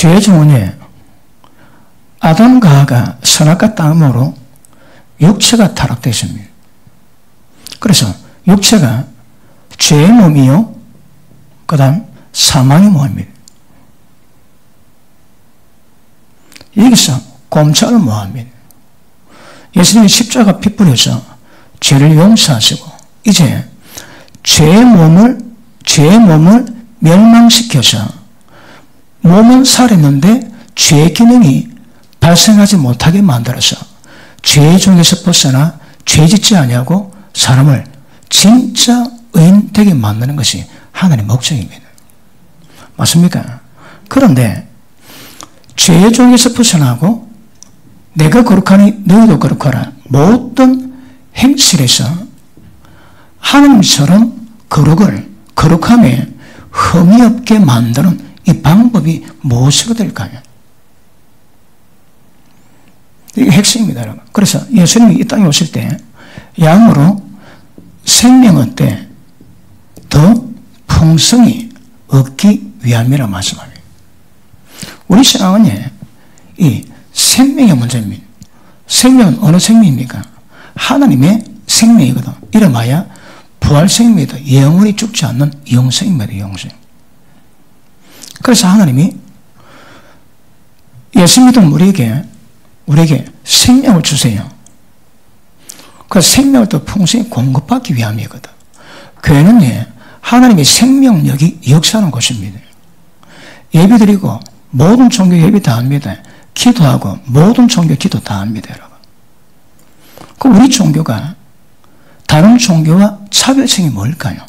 죄의 정원에 아담과 하와가 선악과 땅으로 육체가 타락되었습니다. 그래서 육체가 죄의 몸이요, 그 다음 사망의 몸입니다. 여기서 꼼짝을 못합니다. 예수님이 십자가 피 뿌려서 죄를 용서하시고 이제 죄의 몸을 멸망시켜서 몸은 살았는데 죄의 기능이 발생하지 못하게 만들어서 죄의 종에서 벗어나 죄 짓지 아니하고 사람을 진짜 의인 되게 만드는 것이 하나님의 목적입니다. 맞습니까? 그런데 죄의 종에서 벗어나고 내가 거룩하니 너희도 거룩하라 모든 행실에서 하나님처럼 거룩함에 흠이 없게 만드는 이 방법이 무엇이 될까요? 이게 핵심입니다, 여러분. 그래서 예수님이 이 땅에 오실 때 양으로 생명의 때 더 풍성히 얻기 위함이라 말씀합니다. 우리 신앙은 이 생명의 문제입니다. 생명은 어느 생명입니까? 하나님의 생명이거든. 이름하여 부활생명이다. 영원히 죽지 않는 영생입니다. 영생. 그래서 하나님이 예수 믿은 우리에게 생명을 주세요. 그 생명을 더 풍성히 공급받기 위함이거든. 교회는 하나님의 생명력이 역사하는 곳입니다. 예배드리고 모든 종교 예배 다 합니다. 기도하고 모든 종교 기도 다 합니다, 여러분. 그 우리 종교가 다른 종교와 차별성이 뭘까요?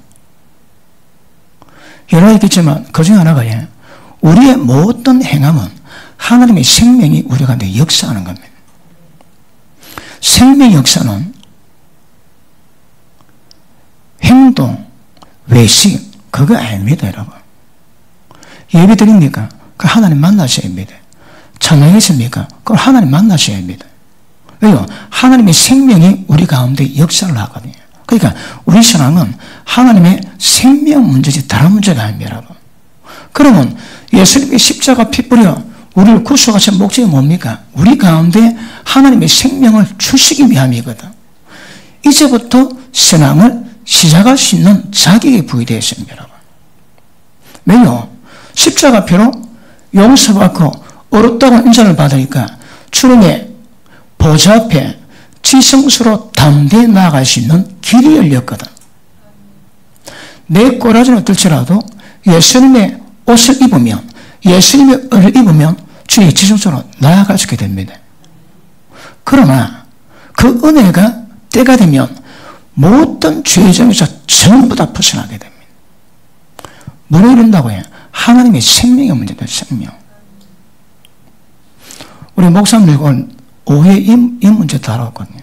여러 가지 있겠지만 그 중에 하나가 우리의 모든 행함은 하나님의 생명이 우리 가운데 역사하는 겁니다. 생명의 역사는 행동, 외식 그거 아닙니다, 여러분. 예배 드립니까? 그 하나님 만나셔야 합니다. 찬양했습니까? 그걸 하나님 만나셔야 합니다. 왜요? 하나님의 생명이 우리 가운데 역사를 하거든요. 그러니까 우리 신앙은 하나님의 생명 문제지 다른 문제가 아닙니다, 여러분. 그러면 예수님의 십자가 피 뿌려 우리를 구속하신 목적이 뭡니까? 우리 가운데 하나님의 생명을 주시기 위함이거든. 이제부터 신앙을 시작할 수 있는 자격이 부여되어 있습니다, 여러분. 왜요? 십자가 피로 용서받고 어렵다고 인정을 받으니까 주님의 보좌 앞에 지성스로 담대히 나아갈 수 있는 길이 열렸거든. 내 꼬라지는 어떨지라도 예수님의 옷을 입으면, 예수님의 얼을 입으면 주의 지성스로 나아갈 수 있게 됩니다. 그러나 그 은혜가 때가 되면 모든 죄정에서 전부 다 벗어나게 됩니다. 뭐로 이런다고 해요? 하나님의 생명의 문제다, 생명. 우리 목사님들 오후에 이 문제 다뤘거든요.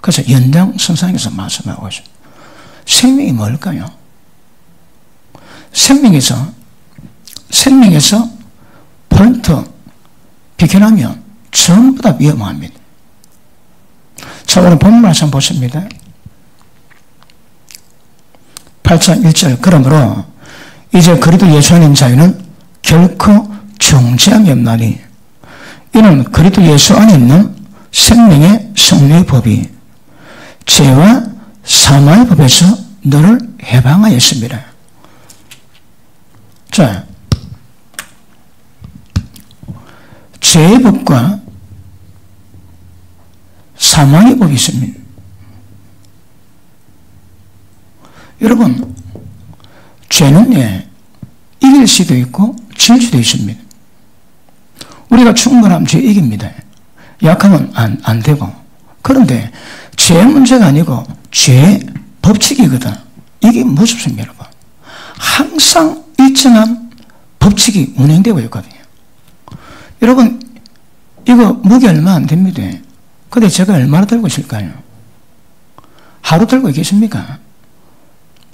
그래서 연장선상에서 말씀하고 있습니다. 생명이 뭘까요? 생명에서 폴트 비켜나면 전부 다 위험합니다. 자, 오늘 본문 말씀 보십니다. 8장 1절. 그러므로 이제 그리스도 예수 안에 있는 자유는 결코 정죄함이 없나니 이는 그리스도 예수 안에 있는 생명의 성령의 법이 죄와 사망의 법에서 너를 해방하였습니다. 자, 죄의 법과 사망의 법이 있습니다. 여러분, 죄는 이길 수도 있고 질 수도 있습니다. 우리가 충분하면 죄 이깁니다. 약하면 안 되고. 그런데 죄의 문제가 아니고 죄의 법칙이거든. 이게 무섭습니다, 여러분. 항상 일정한 법칙이 운행되고 있거든요. 여러분, 이거 무게 얼마 안 됩니다. 근데 제가 얼마나 들고 있을까요? 하루 들고 있겠습니까?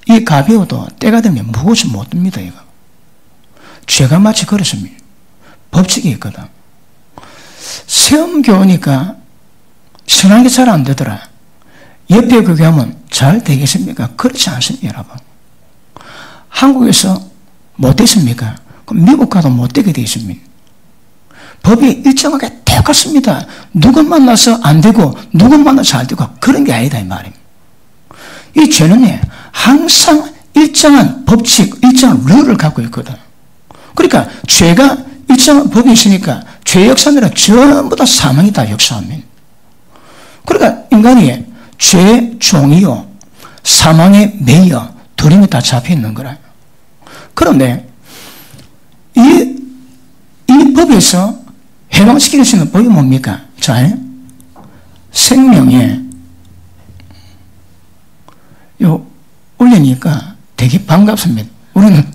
이 가벼워도 때가 되면 무거워서 못 듭니다, 이거. 죄가 마치 그렇습니다. 법칙이 있거든. 시험 교우니까 신앙이 잘 안 되더라. 옆에 그게 하면 잘 되겠습니까? 그렇지 않습니다, 여러분. 한국에서 못 됐습니까? 그럼 미국 가도 못 되게 되어 있습니다. 법이 일정하게 똑같습니다. 누구 만나서 안 되고 누구 만나서 잘 되고 그런 게 아니다 이 말입니다. 이 죄는 항상 일정한 법칙, 일정한 룰을 갖고 있거든. 그러니까 죄가 일정한 법이 있으니까 죄 역사는 전부 다 사망이 다 역사합니다. 그러니까 인간이 죄의 종이요 사망의 매여 두림이 다 잡혀있는 거라. 그런데 이 법에서 해방시킬 수 있는 법이 뭡니까? 자, 생명에 올리니까 되게 반갑습니다. 우리는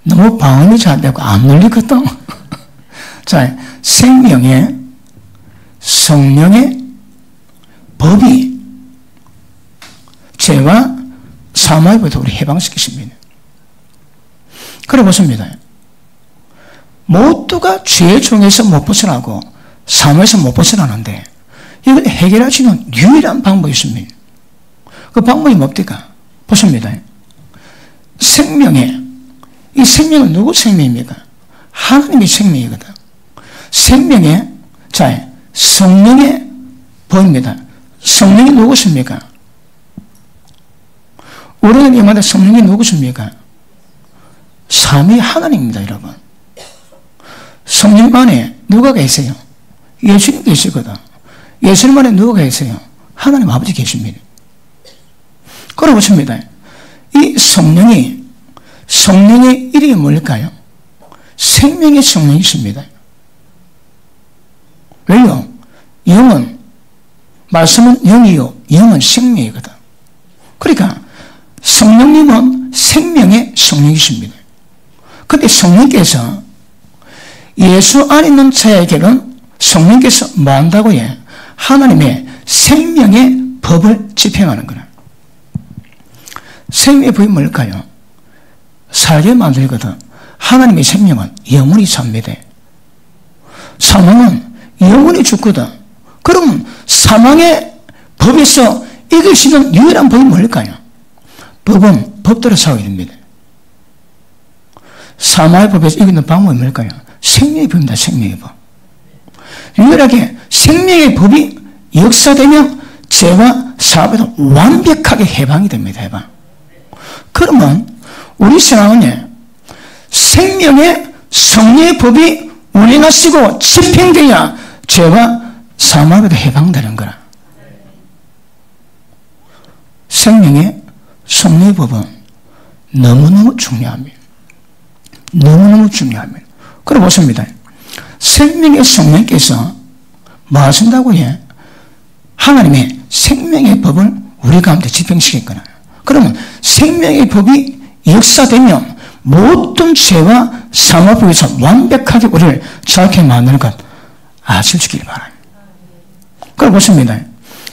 너무 방언이 잘 되고 안 눌리거든. 자, 생명의 성령의 법이 죄와 사망에부터 우리 해방시키십니다. 그래 보십니다. 모두가 죄의 종에서 못 벗어나고 사망에서 못 벗어나는데 이걸 해결할 수 있는 유일한 방법이 있습니다. 그 방법이 뭡니까? 보십니다. 생명의 이 생명은 누구 생명입니까? 하나님의 생명이거든. 생명의 자 성령의 법입니다. 성령이 누구십니까? 우리는 이 말에 성령이 누구십니까? 삼위 하나님입니다, 여러분. 성령 안에 누가 계세요? 예수님 계시거든. 예수님 안에 누가 계세요? 하나님 아버지 계십니다. 그러고 보십니다. 이 성령의 이름이 뭘까요? 생명의 성령이십니다. 왜요? 영은 말씀은 영이요 영은 생명이거든. 그러니까 성령님은 생명의 성령이십니다. 그런데 성령께서 예수 안에 있는 자에게는 성령께서 뭐 한다고 해? 하나님의 생명의 법을 집행하는 거라. 생명의 법이 뭘까요? 살게 만들거든. 하나님의 생명은 영원히 삽니다. 사망은 영원히 죽거든. 그러면 사망의 법에서 이길 수 있는 유일한 법이 뭘까요? 법은 법대로 싸워야 됩니다. 사망의 법에서 이기는 방법이 뭘까요? 생명의 법입니다. 생명의 법. 유일하게 생명의 법이 역사되면 죄와 사업에서 완벽하게 해방이 됩니다. 해방. 그러면 우리 신앙은 생명의 성령의 법이 운행하시고 집행돼야 죄와 사망에도 해방되는 거라. 생명의 성령의 법은 너무너무 중요합니다. 너무너무 중요합니다. 그래 보십니다. 생명의 성령께서 뭐 하신다고 해? 하나님의 생명의 법을 우리 가운데 집행시킬 거라. 그러면 생명의 법이 역사되면 모든 죄와 사망법에서 완벽하게 우리를 자유케 만드는 것 아시길 바랍니다. 그래 보십니다.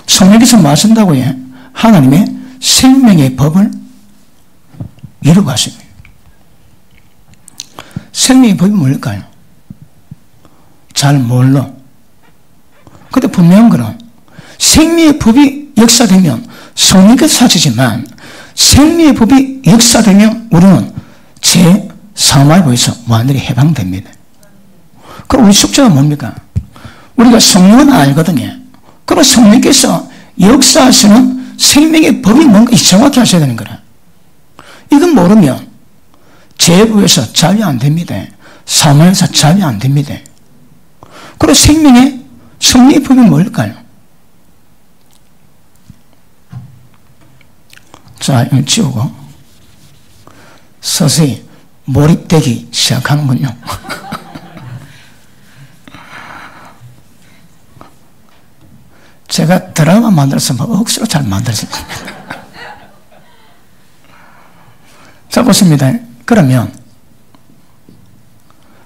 성령께서 뭐 하신다고 해? 하나님의 생명의 법을 이루고 하십니다. 생명의 법이 뭘까요? 잘 몰라. 근데 분명한 거는 생명의 법이 역사되면 성령께서 사시지만 생명의 법이 역사되면 우리는 죄, 사망의 법에서 완전히 해방됩니다. 그럼 우리 숙제가 뭡니까? 우리가 성령은 알거든요. 그럼 성령께서 역사하시는 생명의 법이 뭔가 정확히 하셔야 되는 거라. 이건 모르면 죄법에서 자유 안 됩니다. 사망에서 자유 안 됩니다. 그리고 생명의 성령의 법이 뭘까요? 자, 이거 지우고 서서히 몰입되기 시작하는군요. 제가 드라마 만들어서 억지로 잘 만들었어요. 자, 보십니다. 그러면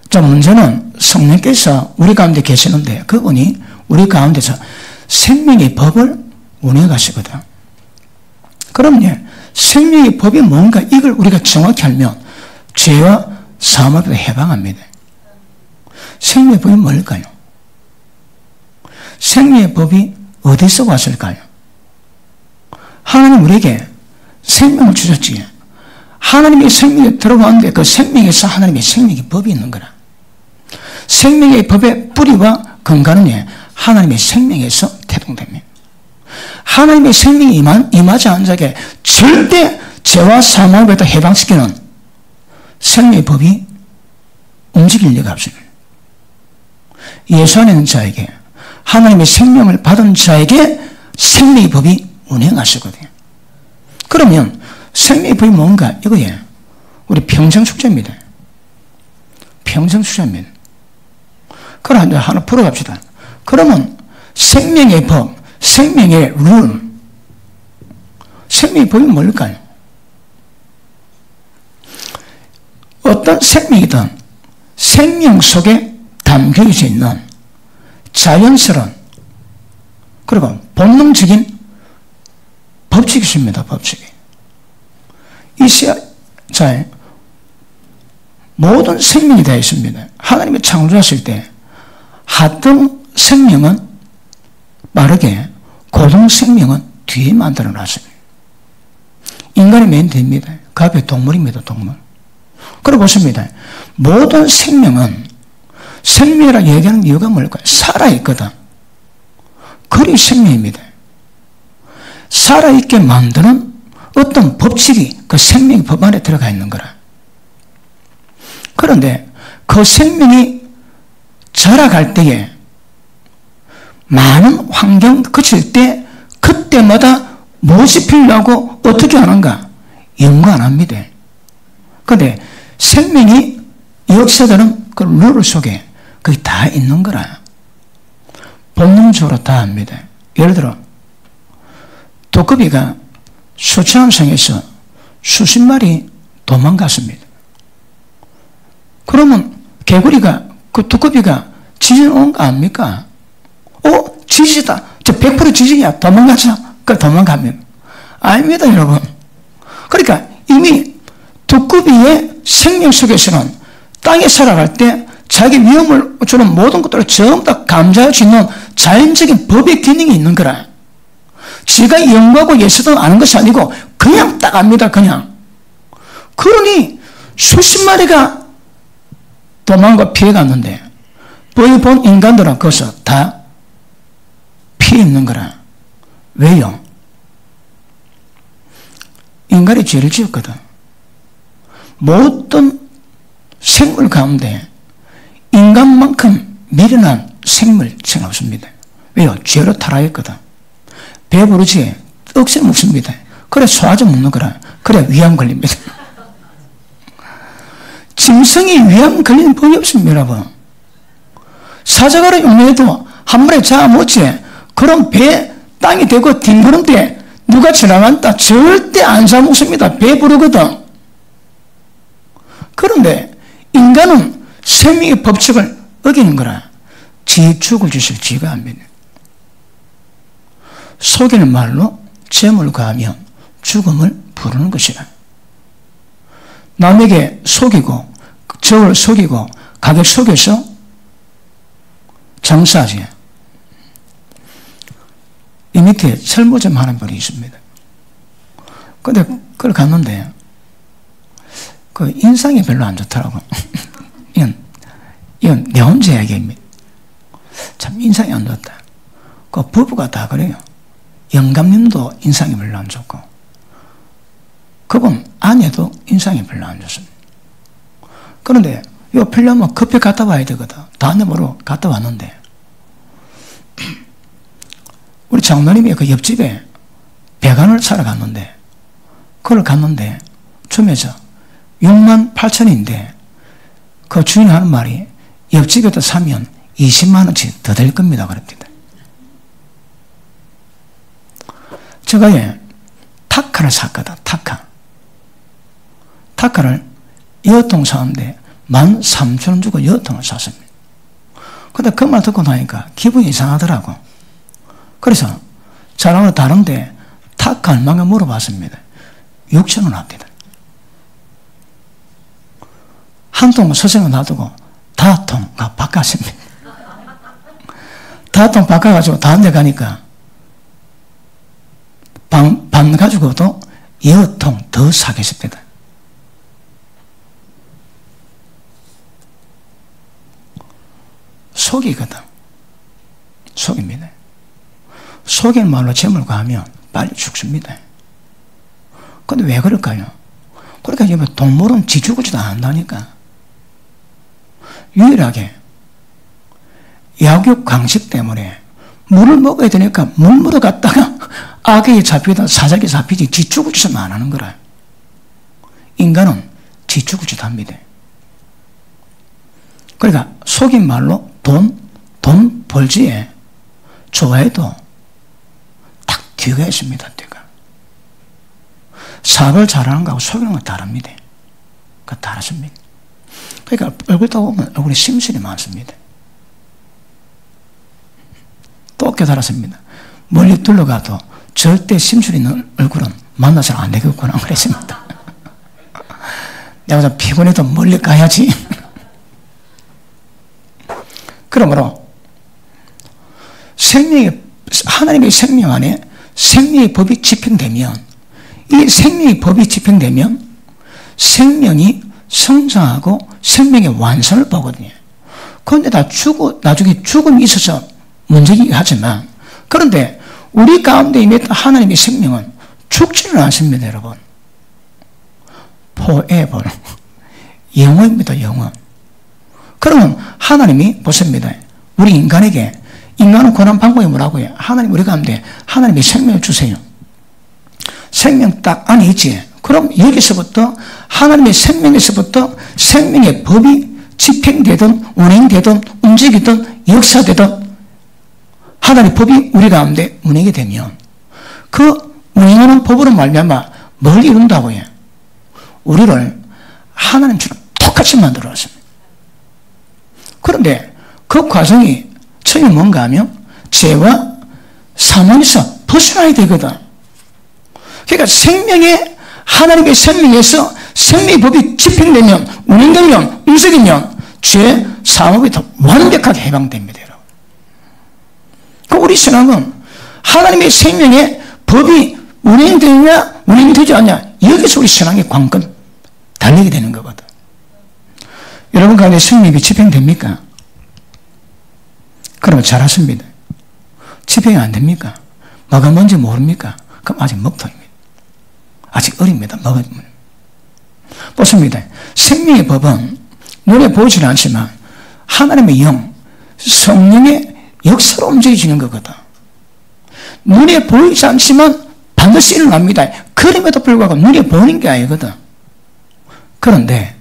자, 문제는 성령께서 우리 가운데 계시는데 그분이 우리 가운데서 생명의 법을 운행해 가시거든. 그러면 생명의 법이 뭔가 이걸 우리가 정확히 알면 죄와 사망에서 해방합니다. 생명의 법이 뭘까요? 생명의 법이 어디서 왔을까요? 하나님 우리에게 생명을 주셨지. 하나님의 생명이 들어왔는데 그 생명에서 하나님의 생명의 법이 있는 거라. 생명의 법의 뿌리와 근간은 하나님의 생명에서 태동됩니다. 하나님의 생명이 임하지 않은 자에게 절대 죄와 사망으로부터 해방시키는 생명의 법이 움직일 리가 없습니다. 예수 안에 있는 자에게, 하나님의 생명을 받은 자에게 생명의 법이 운행하시거든요. 그러면 생명의 법이 뭔가? 이거예요. 우리 평생 숙제입니다. 평생 숙제입니다. 그럼 하나 풀어갑시다. 그러면 생명의 법, 생명의 룰, 생명의 법이 뭘까요? 어떤 생명이든 생명 속에 담겨져 있는 자연스러운 그리고 본능적인 법칙이 있습니다. 법칙이. 자, 모든 생명이 다 있습니다. 하나님이 창조하실 때 하등 생명은 빠르게, 고등 생명은 뒤에 만들어놨습니다. 인간이 맨 뒤입니다. 그 앞에 동물입니다. 동물. 그리고 보십니다. 모든 생명은 생명이라고 얘기하는 이유가 뭘까요? 살아있거든. 그리 생명입니다. 살아있게 만드는 어떤 법칙이 그 생명의 법 안에 들어가 있는 거라. 그런데 그 생명이 자라갈 때에 많은 환경 거칠 때 그때마다 무엇이 필요하고 어떻게 하는가 연구 안 합니다. 그런데 생명이 역사들은 그 룰 속에 그게 다 있는 거라. 본능적으로 다 합니다. 예를 들어 두꺼비가 수천성에서 수십 마리 도망갔습니다. 그러면 개구리가 그 두꺼비가 지진 거 아닙니까? 지지다. 저 100% 지진이야. 도망가자. 그 도망가면. 아닙니다, 여러분. 그러니까 이미 두꺼비의 생명 속에서는 땅에 살아갈 때 자기 위험을 주는 모든 것들을 전부 다 감지할 수 있는 자연적인 법의 기능이 있는 거라. 지가 연구하고 예수도 아는 것이 아니고 그냥 딱 압니다. 그냥. 그러니 수십 마리가 도망가 피해갔는데 거의 본 인간들은 거기서 다 피해 있는 거라. 왜요? 인간이 죄를 지었거든. 모든 생물 가운데 인간만큼 미련한 생물체는 없습니다. 왜요? 죄로 타락했거든. 배부르지 억세 먹습니다. 그래 소화제 먹는 거라. 그래 위암 걸립니다. 짐승이 위암 걸리는 법이 없습니다. 여러분. 사자가를 용해도 한 번에 잡아먹지. 그럼 배 땅이 되고 뒹구는 때 누가 지나간다 절대 안 잡아먹습니다. 배부르거든. 그런데 인간은 생명의 법칙을 어기는 거라. 지 죽을 짓을 지가 합니다. 속이는 말로 재물 가하면 죽음을 부르는 것이라. 남에게 속이고 저를 속이고 가격 속여서 장사하지. 이 밑에 설모점 하는 분이 있습니다. 근데 그걸 갔는데 그 인상이 별로 안 좋더라고. 이건 내 혼자 이야기입니다. 참 인상이 안 좋다. 그 부부가 다 그래요. 영감님도 인상이 별로 안 좋고 그분 아내도 인상이 별로 안 좋습니다. 그런데 요 필요하면 커피 갖다 와야 되거든. 다음에 뭐로 갔다 왔는데 우리 장로님이 그 옆집에 배관을 사러 갔는데 그걸 갔는데 춤에서 68,000원인데 그 주인이 하는 말이 옆집에도 사면 20만 원씩 더 될 겁니다. 그럽니다. 제가 타카를 샀거든. 타카를 여통 사는데 13,000원 주고 여통을 샀습니다. 근데 그 말 듣고 나니까 기분이 이상하더라고. 그래서 저랑은 다른데 타카 얼마나 물어봤습니다. 6,000원 합니다. 한 통은 서생을 놔두고 다통 바꿨습니다. 다통 바꿔가지고 다른 데 가니까 반 가지고도 여통 더 사겠습니다. 속이거든. 속입니다. 속일 말로 점을 가하면 빨리 죽습니다. 근데 왜 그럴까요? 그러니까 동물은 지죽지도 않는다니까. 유일하게 약육 강식 때문에 물을 먹어야 되니까 물 먹으러 갔다가 악에 잡히다 사자에 잡히지 지죽지도 안 하는 거라. 인간은 지죽지도 합니다. 그러니까 속인 말로 돈 벌지에 좋아해도 딱 뒤가 있습니다. 뒤가. 사업을 잘하는 거하고 속이는 건 다릅니다. 그 다르습니다. 그러니까 얼굴 따고 보면 얼굴에 심술이 많습니다. 또 깨달았습니다. 멀리 둘러가도 절대 심술 있는 얼굴은 만나서는 안 되겠구나 그랬습니다. 내가 좀 피곤해도 멀리 가야지. 그러므로 하나님의 생명 안에 생명의 법이 집행되면, 이 생명의 법이 집행되면 생명이 성장하고 생명의 완성을 보거든요. 그런데 나중에 죽음이 있어서 문제이긴 하지만, 그런데 우리 가운데 임했던 하나님의 생명은 죽지는 않습니다, 여러분. forever. 영원입니다, 영원. 그러면 하나님이 보십니다. 우리 인간에게, 인간은 권한 방법이 뭐라고요? 하나님 우리 가운데 하나님의 생명을 주세요. 생명 딱 안에 있지. 그럼 여기서부터 하나님의 생명에서부터 생명의 법이 집행되든 운행되든 움직이든 역사되든 하나님의 법이 우리 가운데 운행이 되면 그 운행하는 법으로 말미암아 뭘 이룬다고요? 우리를 하나님처럼 똑같이 만들어놨습니다. 그런데 그 과정이 처음에 뭔가 하면 죄와 사망에서 벗어나야 되거든. 그러니까 하나님의 생명에서 생명의 법이 집행되면, 운행되면, 움직이면 죄, 사망부터 완벽하게 해방됩니다. 우리 신앙은 하나님의 생명의 법이 운행되냐, 운행되지 않냐, 여기서 우리 신앙의 관건 달리게 되는 거거든. 여러분 가운데 생명이 집행됩니까? 그러면 잘하십니다. 집행이 안 됩니까? 뭐가 뭔지 모릅니까? 그럼 아직 먹통입니다. 아직 어립니다. 보십니다. 생명의 법은 눈에 보이지는 않지만 하나님의 영, 성령의 역사로 움직여지는 거거든. 눈에 보이지 않지만 반드시 일어납니다. 그럼에도 불구하고 눈에 보이는 게 아니거든. 그런데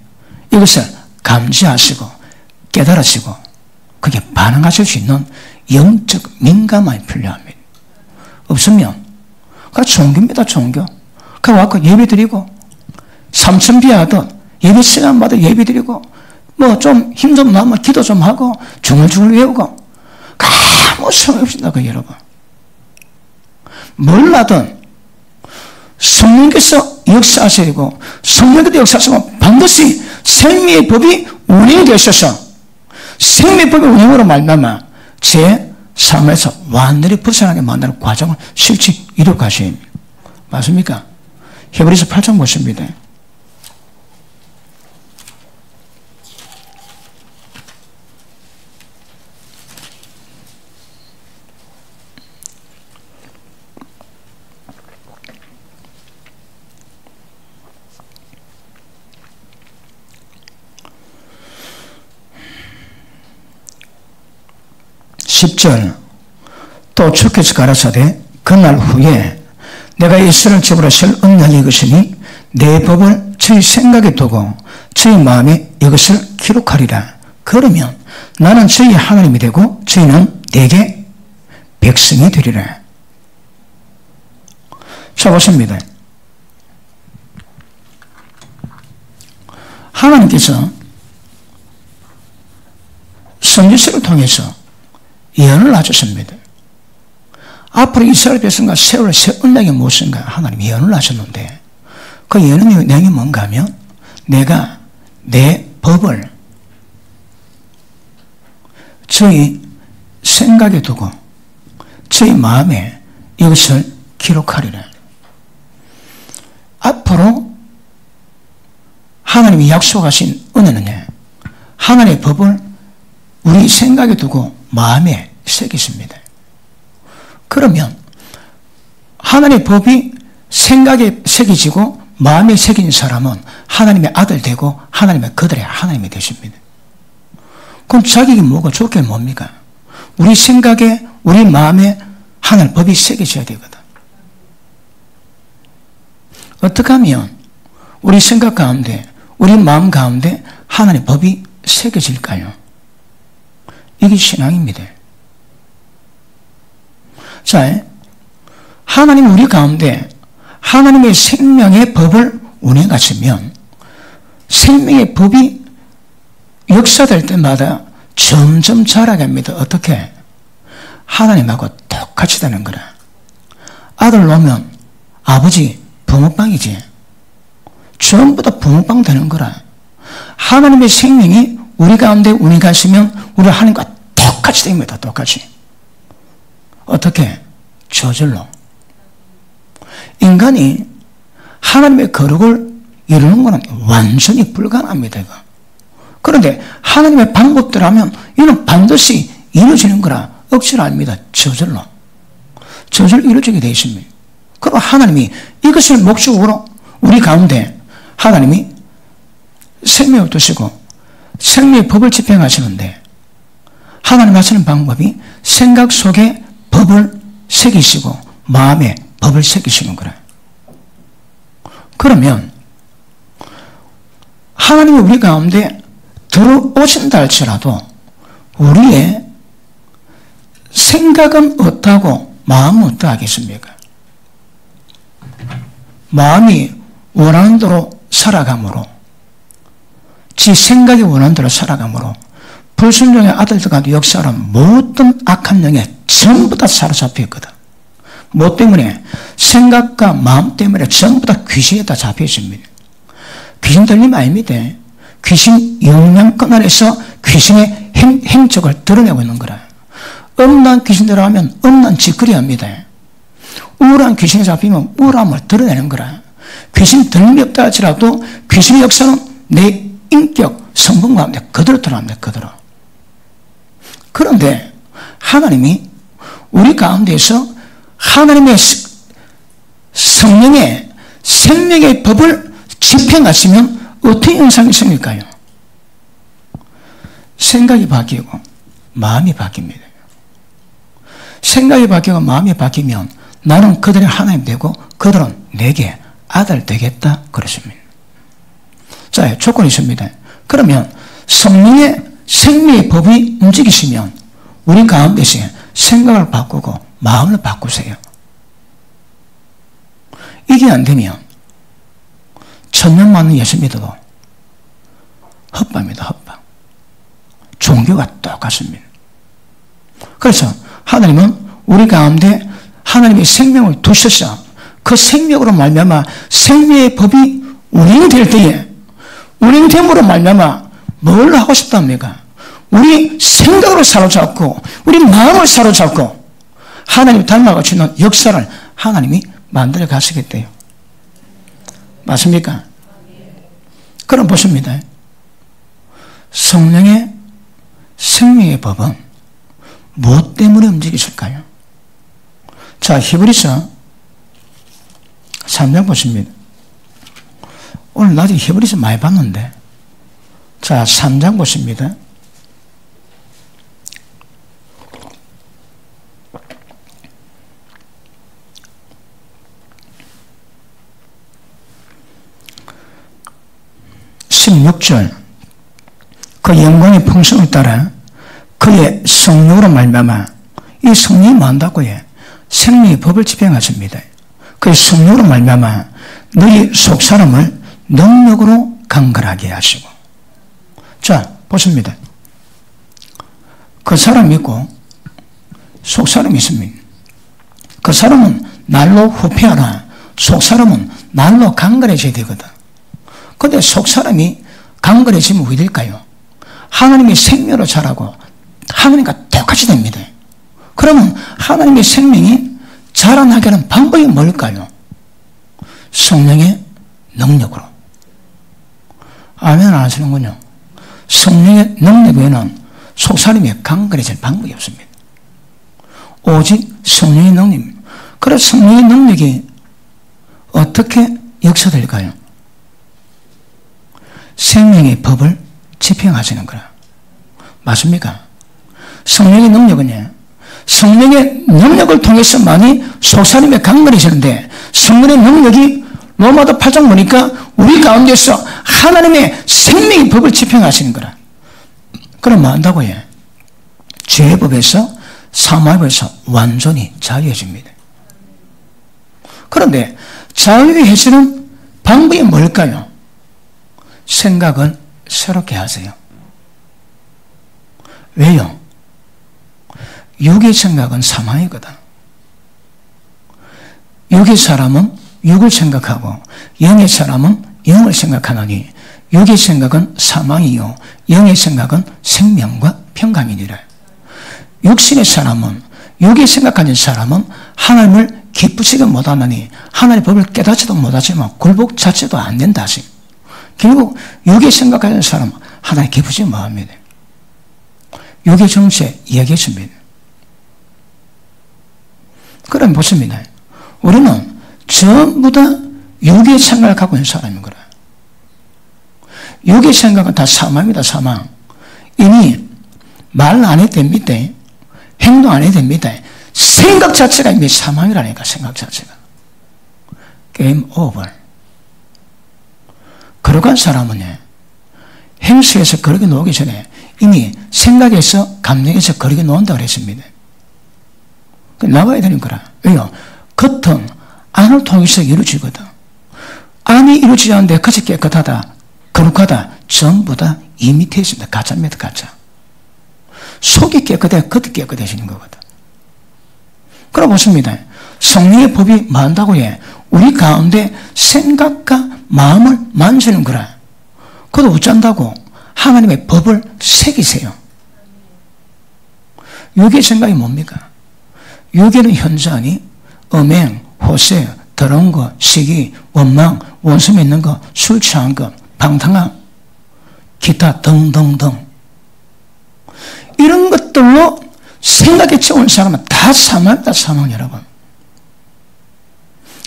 이것을 감지하시고 깨달으시고 그게 반응하실 수 있는 영적 민감함이 필요합니다. 없으면 그 종교입니다. 종교. 그 와서 예배 드리고 삼천비하든 예배 시간마다 예배 드리고 뭐 좀 힘 좀 나면 기도 좀 하고 중얼중얼 외우고 아무 소용없습니다. 여러분. 몰라든 성령께서 역사하셔야 되고 성령께서 역사하시면 반드시 생명의 법이 운행되셔서 생명의 법의 운행으로 말미암아 제 삶에서 완전히 벗어나게 만드는 과정을 실제 이룩하셔야 합니다. 맞습니까? 히브리서 8장 보십니다. 또 주께서 가라사대 그날 후에 내가 이스라엘 집으로 설 언약이 이것이니 내 법을 저희 생각에 두고 저희 마음에 이것을 기록하리라. 그러면 나는 저희 하나님이 되고 저희는 내게 백성이 되리라. 자 보십니다. 하나님께서 선지서를 통해서 예언을 하셨습니다. 앞으로 이스라엘 백성과 세울 새 언약이 무엇인가 하나님 예언을 하셨는데 그 예언의 내용이 뭔가 하면 내가 내 법을 저희 생각에 두고 저희 마음에 이것을 기록하리라. 앞으로 하나님이 약속하신 은혜는 하나님의 법을 우리 생각에 두고 마음에 새기십니다. 그러면 하나님의 법이 생각에 새기지고 마음에 새긴 사람은 하나님의 아들 되고 하나님의 그들의 하나님이 되십니다. 그럼 자격이 뭐고 좋게 뭡니까? 우리 생각에 우리 마음에 하나님의 법이 새겨져야 되거든. 어떻게 하면 우리 생각 가운데 우리 마음 가운데 하나님의 법이 새겨질까요? 이게 신앙입니다. 자, 하나님 우리 가운데 하나님의 생명의 법을 운행하시면 생명의 법이 역사될 때마다 점점 자라갑니다. 어떻게? 하나님하고 똑같이 되는 거라. 아들 놓으면 아버지 부모빵이지. 전부 다 부모빵 되는 거라. 하나님의 생명이 우리 가운데 운행하시면 우리 하나님과 똑같이 됩니다. 똑같이. 어떻게? 저절로. 인간이 하나님의 거룩을 이루는 것은 완전히 불가능합니다. 이거. 그런데 하나님의 방법대로 하면 이는 반드시 이루어지는 거라 억지로 아닙니다. 저절로. 저절로 이루어지게 되어 있습니다. 그럼 하나님이 이것을 목적으로 우리 가운데 하나님이 생명을 두시고 생명의 법을 집행하시는데 하나님 하시는 방법이 생각 속에 법을 새기시고 마음에 법을 새기시는 거라. 그러면 하나님이 우리 가운데 들어오신다 할지라도 우리의 생각은 어떠하고 마음은 어떠하겠습니까? 마음이 원하는 대로 살아가므로 지 생각이 원하는 대로 살아가므로 불순종의 아들들과 역사하는 모든 악한 영에 전부 다 사로잡혀 있거든. 뭐 때문에? 생각과 마음 때문에 전부 다 귀신에 다 잡혀 있습니다. 귀신 들림 아닙니다. 귀신 영향권 안에서 귀신의 행적을 드러내고 있는 거라. 음란 귀신대로 하면 음란 짓거리 합니다. 우울한 귀신에 잡히면 우울함을 드러내는 거라. 귀신 들림이 없다 할지라도 귀신의 역사는 내 인격, 성분 가운데 그대로 드러납니다. 그대로. 그런데 하나님이 우리 가운데에서 하나님의 성령의 생명의 법을 집행하시면 어떤 현상이 있습니까요? 생각이 바뀌고 마음이 바뀝니다. 생각이 바뀌고 마음이 바뀌면 나는 그들의 하나님 되고 그들은 내게 아들 되겠다 그랬습니다. 자, 조건이 있습니다. 그러면 성령의 생명의 법이 움직이시면 우리 가운데서 생각을 바꾸고 마음을 바꾸세요. 이게 안 되면 천년 맞는 예수 믿어도 헛밥입니다. 헛밥. 종교가 똑같습니다. 그래서 하나님은 우리 가운데 하나님의 생명을 두셔서 그 생명으로 말미암아 생명의 법이 운행될 때에 운행됨으로 말미암아 뭘 하고 싶답니까? 우리 생각으로 사로잡고 우리 마음을 사로잡고 하나님 닮아가시는 역사를 하나님이 만들어 가시겠대요. 맞습니까? 그럼 보십니다. 성령의 생명의 법은 무엇 때문에 움직이실까요? 자, 히브리서 3장 보십니다. 오늘 낮에 히브리서 많이 봤는데, 자, 3장 보십니다. (16절) 그 영광의 풍성을 따라 그의 성령으로 말미암아 이 성령이 뭐한다고 해? 생명의 법을 집행하십니다. 그의 성령으로 말미암아 너희 속사람을 능력으로 강건하게 하시고. 자, 보십니다. 그 사람이 있고 속사람이 있습니다. 그 사람은 날로 후패하라. 속사람은 날로 강건해져야 되거든. 그런데 속사람이 강건해지면 왜 될까요? 하나님의 생명으로 자라고 하나님과 똑같이 됩니다. 그러면 하나님의 생명이 자라나게 하는 방법이 뭘까요? 성령의 능력으로. 아멘 안 하시는군요. 성령의 능력 외에는 속사람이 강건해질 방법이 없습니다. 오직 성령의 능력입니다. 그래서 성령의 능력이 어떻게 역사될까요? 생명의 법을 집행하시는 거라. 맞습니까? 성령의 능력은요, 성령의 능력을 통해서만이 속사람이 강건해지는데, 성령의 능력이 로마서 8장 보니까 우리 가운데서 하나님의 생명의 법을 집행하시는 거라. 그럼 뭐 한다고 해? 죄의 법에서, 사망의 법에서 완전히 자유해집니다. 그런데 자유해지는 방법이 뭘까요? 생각을 새롭게 하세요. 왜요? 육의 생각은 사망이거든. 육의 사람은 육을 생각하고 영의 사람은 영을 생각하노니 육의 생각은 사망이요 영의 생각은 생명과 평강이니라. 육신의 사람은, 육의 생각하는 사람은 하나님을 기쁘시게 못하느니 하나님의 법을 깨닫지도 못하지만 굴복 자체도 안 된다 하시. 결국 육의 생각하는 사람은 하나님 기쁘지 못합니다. 육의 정체 이야기했습니다. 그럼 보십니다. 우리는 전부 다 육의 생각을 갖고 있는 사람인 거라. 육의 생각은 다 사망입니다. 사망. 이미 말 안 해도 됩니다. 행동 안 해도 됩니다. 생각 자체가 이미 사망이라니까. 생각 자체가. 게임 오버. 거룩한 사람은 행수에서 거룩에 놓기 전에 이미 생각에서 감정에서 거룩에 놓는다고 그랬습니다. 나와야 되는 거라. 왜요? 겉은 안을 통해서 이루어지거든. 안이 이루어지지 않는데 겉이 깨끗하다, 거룩하다, 전부 다 이 밑에 있습니다. 가짜입니다. 가짜. 속이 깨끗해, 겉이 깨끗해지는 거거든. 그럼 보십니다. 성령의 법이 많다고 해. 우리 가운데 생각과 마음을 만지는 거라. 그것도 어쩐다고? 하나님의 법을 새기세요. 육의 생각이 뭡니까? 육에는 현저하니 음행, 호세, 더러운 것, 시기, 원망, 원수 맺는 것, 술 취한 것, 방탕함, 기타 등등등. 이런 것들로 생각에 채운 사람은 다 사망이다. 사망 여러분.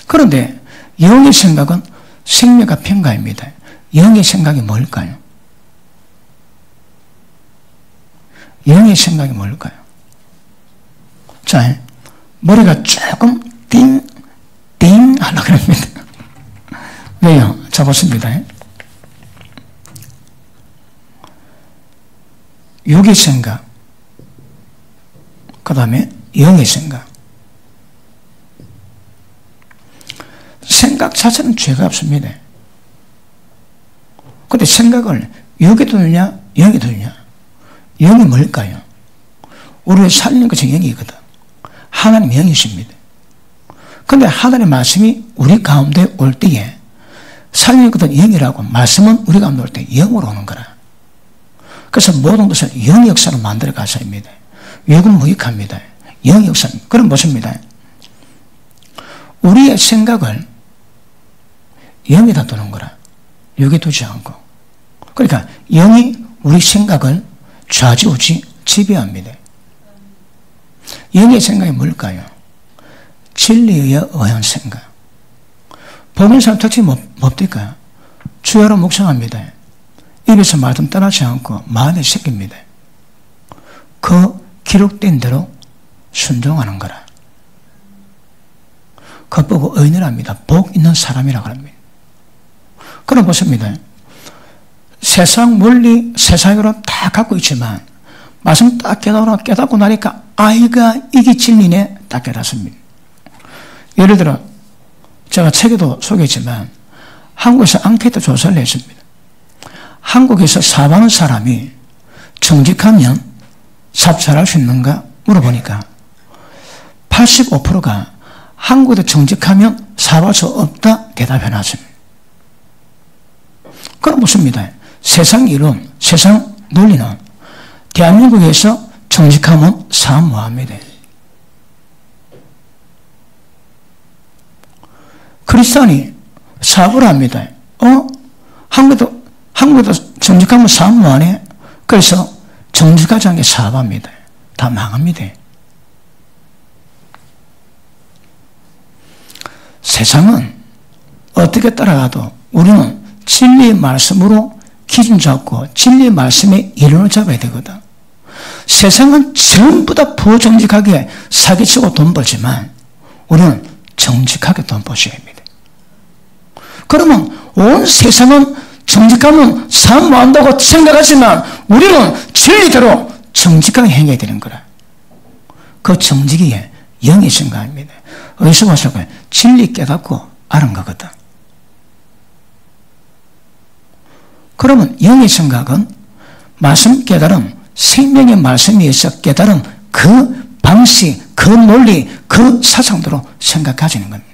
그런데 영의 생각은 생명과 평강입니다. 영의 생각이 뭘까요? 영의 생각이 뭘까요? 자, 머리가 조금 띵 하려고 합니다. 왜요? 자, 보십니다. 육의 생각, 그 다음에 영의 생각. 생각 자체는 죄가 없습니다. 그런데 생각을 육에 두느냐, 영에 두느냐. 영이 뭘까요? 우리를 살리는 것이 영이거든. 하나님 영이십니다. 그런데 하나님의 말씀이 우리 가운데 올 때에 살리는 것은 영이라고, 말씀은 우리 가운데 올 때 영으로 오는 거라. 그래서 모든 것을 영의 역사로 만들어 가셔야합니다. 육은 무익합니다. 영의 역사. 그럼 보십니다. 우리의 생각을 영에다 두는 거라. 육에 두지 않고. 그러니까 영이 우리 생각을 좌지우지 지배합니다. 영의 생각이 뭘까요? 진리에 의한 생각. 복음 사람 특징이 뭡니까? 주야로 묵상합니다. 입에서 말씀 떠나지 않고 마음에 새깁니다. 그 기록된 대로 순종하는 거라. 그거 보고 의인이랍니다. 복 있는 사람이라고 합니다. 그럼 보십니다. 세상 원리, 세상으로 다 갖고 있지만 말씀 딱 깨닫고 나니까 아이가 이게 진리네 딱 깨닫습니다. 예를 들어 제가 책에도 소개했지만 한국에서 앙케이트 조사를 했습니다. 한국에서 사업하는 사람이 정직하면 삽살할 수 있는가 물어보니까 85%가 한국에서 정직하면 사업할 수 없다 대답해 놨습니다. 그럼 묻습니다. 세상 이론, 세상 논리는 대한민국에서 정직하면 사업 뭐합니다. 크리스찬이 사업을 합니다. 한국에도 정직하면 사업 뭐하네? 그래서 정직하지 않게 사업합니다. 다 망합니다. 세상은 어떻게 따라가도 우리는 진리의 말씀으로 기준 잡고 진리의 말씀에 이론을 잡아야 되거든. 세상은 전부 다 부정직하게 사기치고 돈 벌지만 우리는 정직하게 돈 버셔야 합니다. 그러면 온 세상은 정직하면 사업 뭐 한다고 생각하지만 우리는 진리대로 정직하게 행해야 되는 거라. 그 정직이 영의 생각입니다. 어디서 왔을까요? 진리 깨닫고 아는 거거든. 그러면 영의 생각은 말씀 깨달음, 생명의 말씀에 의해서 깨달음, 그 방식, 그 논리, 그 사상대로 생각하시는 겁니다.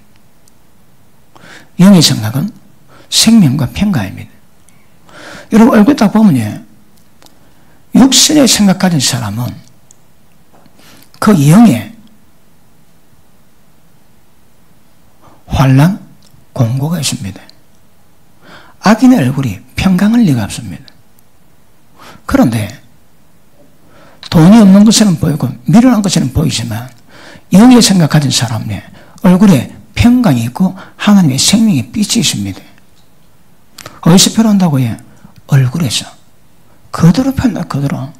영의 생각은 생명과 평가입니다. 여러분 얼굴 딱 보면 육신의 생각 가진 사람은 그 영에 환란, 공고가 있습니다. 악인의 얼굴이 평강할 리가 없습니다. 그런데 돈이 없는 것처럼 보이고 미련한 것처럼 보이지만 영의 생각 가진 사람의 얼굴에 평강이 있고 하나님의 생명의 빛이 있습니다. 어디서 표현한다고 해요? 얼굴에서. 그대로 표현다, 그대로.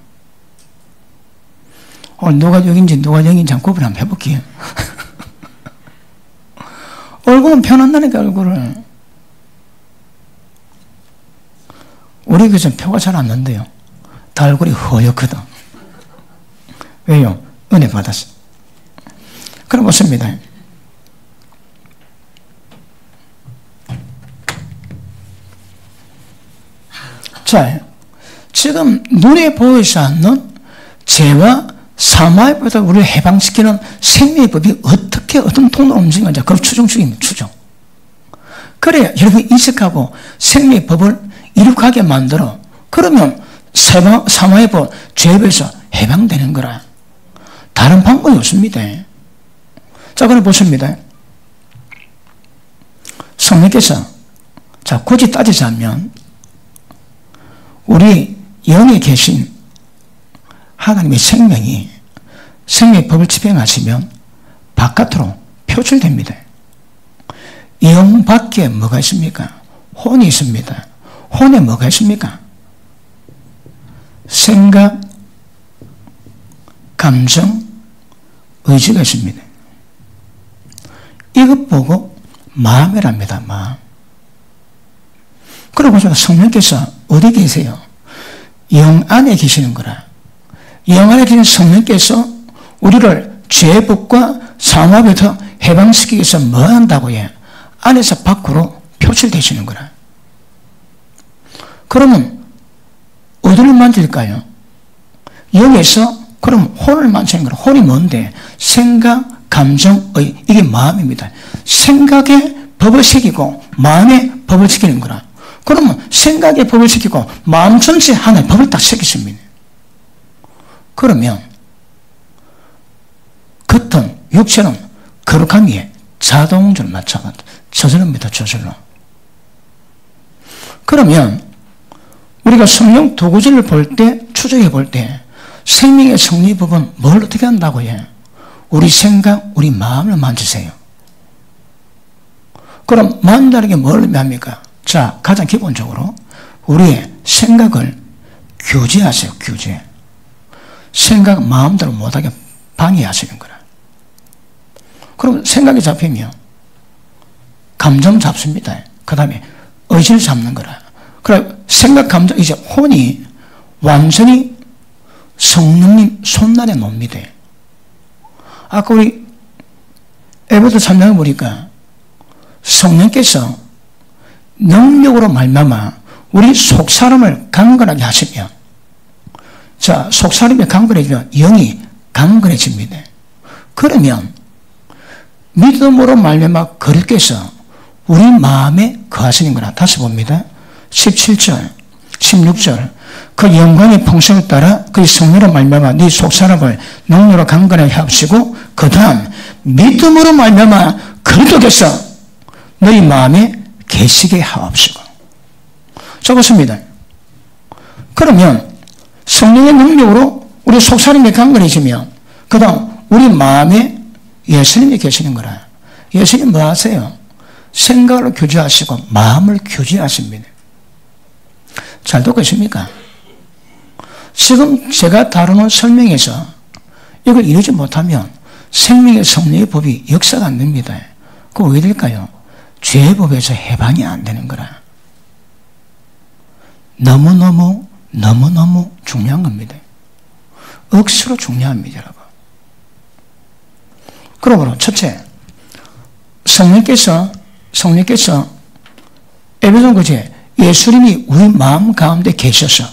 누가 여긴지 누가 여긴지 한번 구분 한번 해볼게요. 얼굴은 표현한다니까, 얼굴을. 우리 교회는 표가 잘 안 난대요. 다 얼굴이 허옇거든. 왜요? 은혜 받았어. 그럼 보십니다. 자, 지금 눈에 보이지 않는 죄와 사마의법에서 우리를 해방시키는 생명의 법이 어떻게 어떤 통로로 움직이는지 그걸 추정 중입니다. 추정. 그래야 여러분이 인식하고 생명의 법을 이룩하게 만들어. 그러면 사마의 법, 죄에서 해방되는 거라. 다른 방법이 없습니다. 자, 그럼 보십니다. 성령께서, 자, 굳이 따지자면, 우리 영에 계신 하나님의 생명이 생명의 법을 집행하시면 바깥으로 표출됩니다. 영 밖에 뭐가 있습니까? 혼이 있습니다. 혼에 뭐가 있습니까? 생각, 감정, 의지가 있습니다. 이것 보고 마음이랍니다. 마음. 그러고 보니까 성령께서 어디 계세요? 영 안에 계시는 거라. 영 안에 계신 성령께서 우리를 죄의 법과 사마법에서 해방시키기 위해서 뭐 한다고 해? 안에서 밖으로 표출되시는 거라. 그러면 어디를 만질까요? 영에서 그럼 혼을 만지는 거라. 혼이 뭔데? 생각, 감정, 의, 이게 마음입니다. 생각에 법을 새기고 마음에 법을 새기는 거라. 그러면 생각에 법을 새기고 마음 전체에 하나의 법을 딱 새기십니다. 그러면 겉은 육체는 거룩한 위에 자동적으로 맞춰가 저절로입니다. 저절로. 그러면 우리가 성령 두 구절을 볼 때, 추적해 볼 때 생명의 성리법은 뭘 어떻게 한다고 해? 우리 생각, 우리 마음을 만지세요. 그럼 만진다는 게 뭘 의미합니까? 자, 가장 기본적으로 우리의 생각을 규제하세요. 규제. 생각 마음대로 못하게 방해하시는 거라. 그럼 생각이 잡히면 감정 잡습니다. 그 다음에 의지를 잡는 거라. 그래 생각, 감정, 이제 혼이 완전히 성령님 손날에 놉니다. 아까 우리 에베소 3장을 보니까 성령께서 능력으로 말미암아 우리 속사람을 강건하게 하시며, 자, 속사람이 강건해지면 영이 강건해집니다. 그러면 믿음으로 말미암아 그리스도께서 우리 마음에 거하시는 거라. 다시 봅니다. 17절, 16절. 그 영광의 풍성을 따라 그의 성령으로 말미암아 네 속사람을 능력으로 강건하게 하시고, 그 다음 믿음으로 말미암아 그리스도께서 너희 마음에 계시게 하옵시고. 적었습니다. 그러면 성령의 능력으로 우리 속사람이 강건해지면 그 다음 우리 마음에 예수님이 계시는 거라. 예수님 뭐 하세요? 생각을 교제하시고 마음을 교제하십니다. 잘 듣고 있습니까? 지금 제가 다루는 설명에서 이걸 이루지 못하면 생명의 성령의 법이 역사가 안 됩니다. 그거 왜 될까요? 죄의 법에서 해방이 안 되는 거라. 너무너무 중요한 겁니다. 억수로 중요합니다, 여러분. 그러므로 첫째, 성령께서 에베소서 그제 예수님이 우리 마음 가운데 계셔서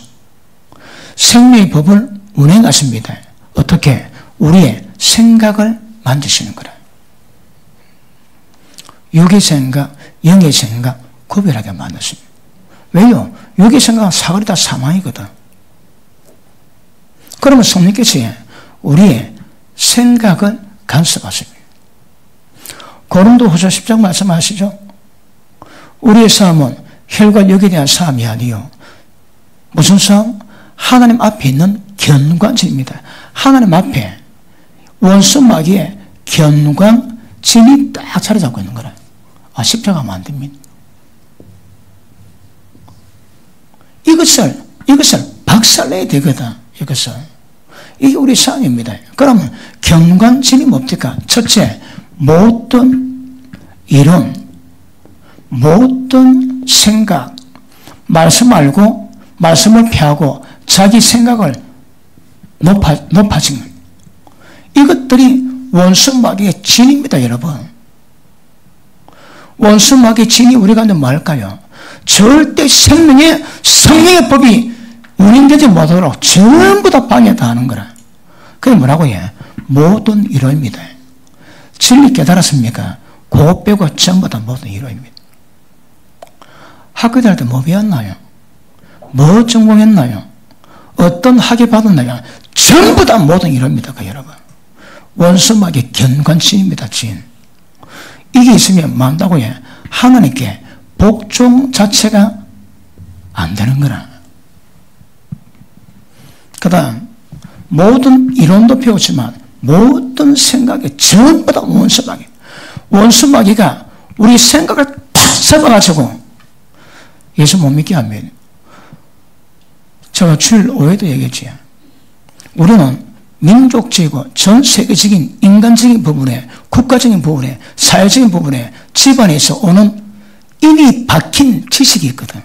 생명의 법을 운행하십니다. 어떻게? 우리의 생각을 만드시는 거라. 육의 생각, 영의 생각 구별하게 만드십니다. 왜요? 육의 생각은 사거리다 사망이거든. 그러면 성령께서 우리의 생각을 간섭하십니다. 고린도후서 10장 말씀하시죠? 우리의 싸움은 혈과 육에 대한 싸움이 아니요. 무슨 싸움? 하나님 앞에 있는 견관진입니다. 하나님 앞에 원수 마귀의 견관진이 딱 자리 잡고 있는 거라. 십자가 하면 안 됩니다. 이것을 박살내야 되거든. 이게 우리 싸움입니다. 그러면 견관진이 뭡니까? 첫째, 모든 이론, 모든 생각, 말씀 알고 말씀을 피하고 자기 생각을 높아지는 이것들이 원수 마귀의 진입니다, 여러분. 원수 마귀의 진이 우리 가운데 뭘까요? 절대 성령의 법이 운행되지 못하도록 전부 다 방해 다 하는 거라. 그게 뭐라고 해? 모든 이론입니다. 진리 깨달았습니까? 그거 빼고 전부 다 모든 이론입니다. 학교 다닐 때 뭐 배웠나요? 뭐 전공했나요? 어떤 학위 받았나요? 전부 다 모든 이론입니다, 여러분. 원수막의 견관진입니다, 진. 이게 있으면 만다고 해. 하나님께 복종 자체가 안 되는 거라. 그 다음, 모든 이론도 배우지만 모든 생각이 전부 다 원수마귀. 원수마귀가 우리 생각을 탁 잡아가지고 예수 못 믿게 하면 제가 주일 5회도 얘기했지. 우리는 민족적이고 전 세계적인 인간적인 부분에, 국가적인 부분에, 사회적인 부분에, 집안에서 오는 이미 박힌 지식이 있거든.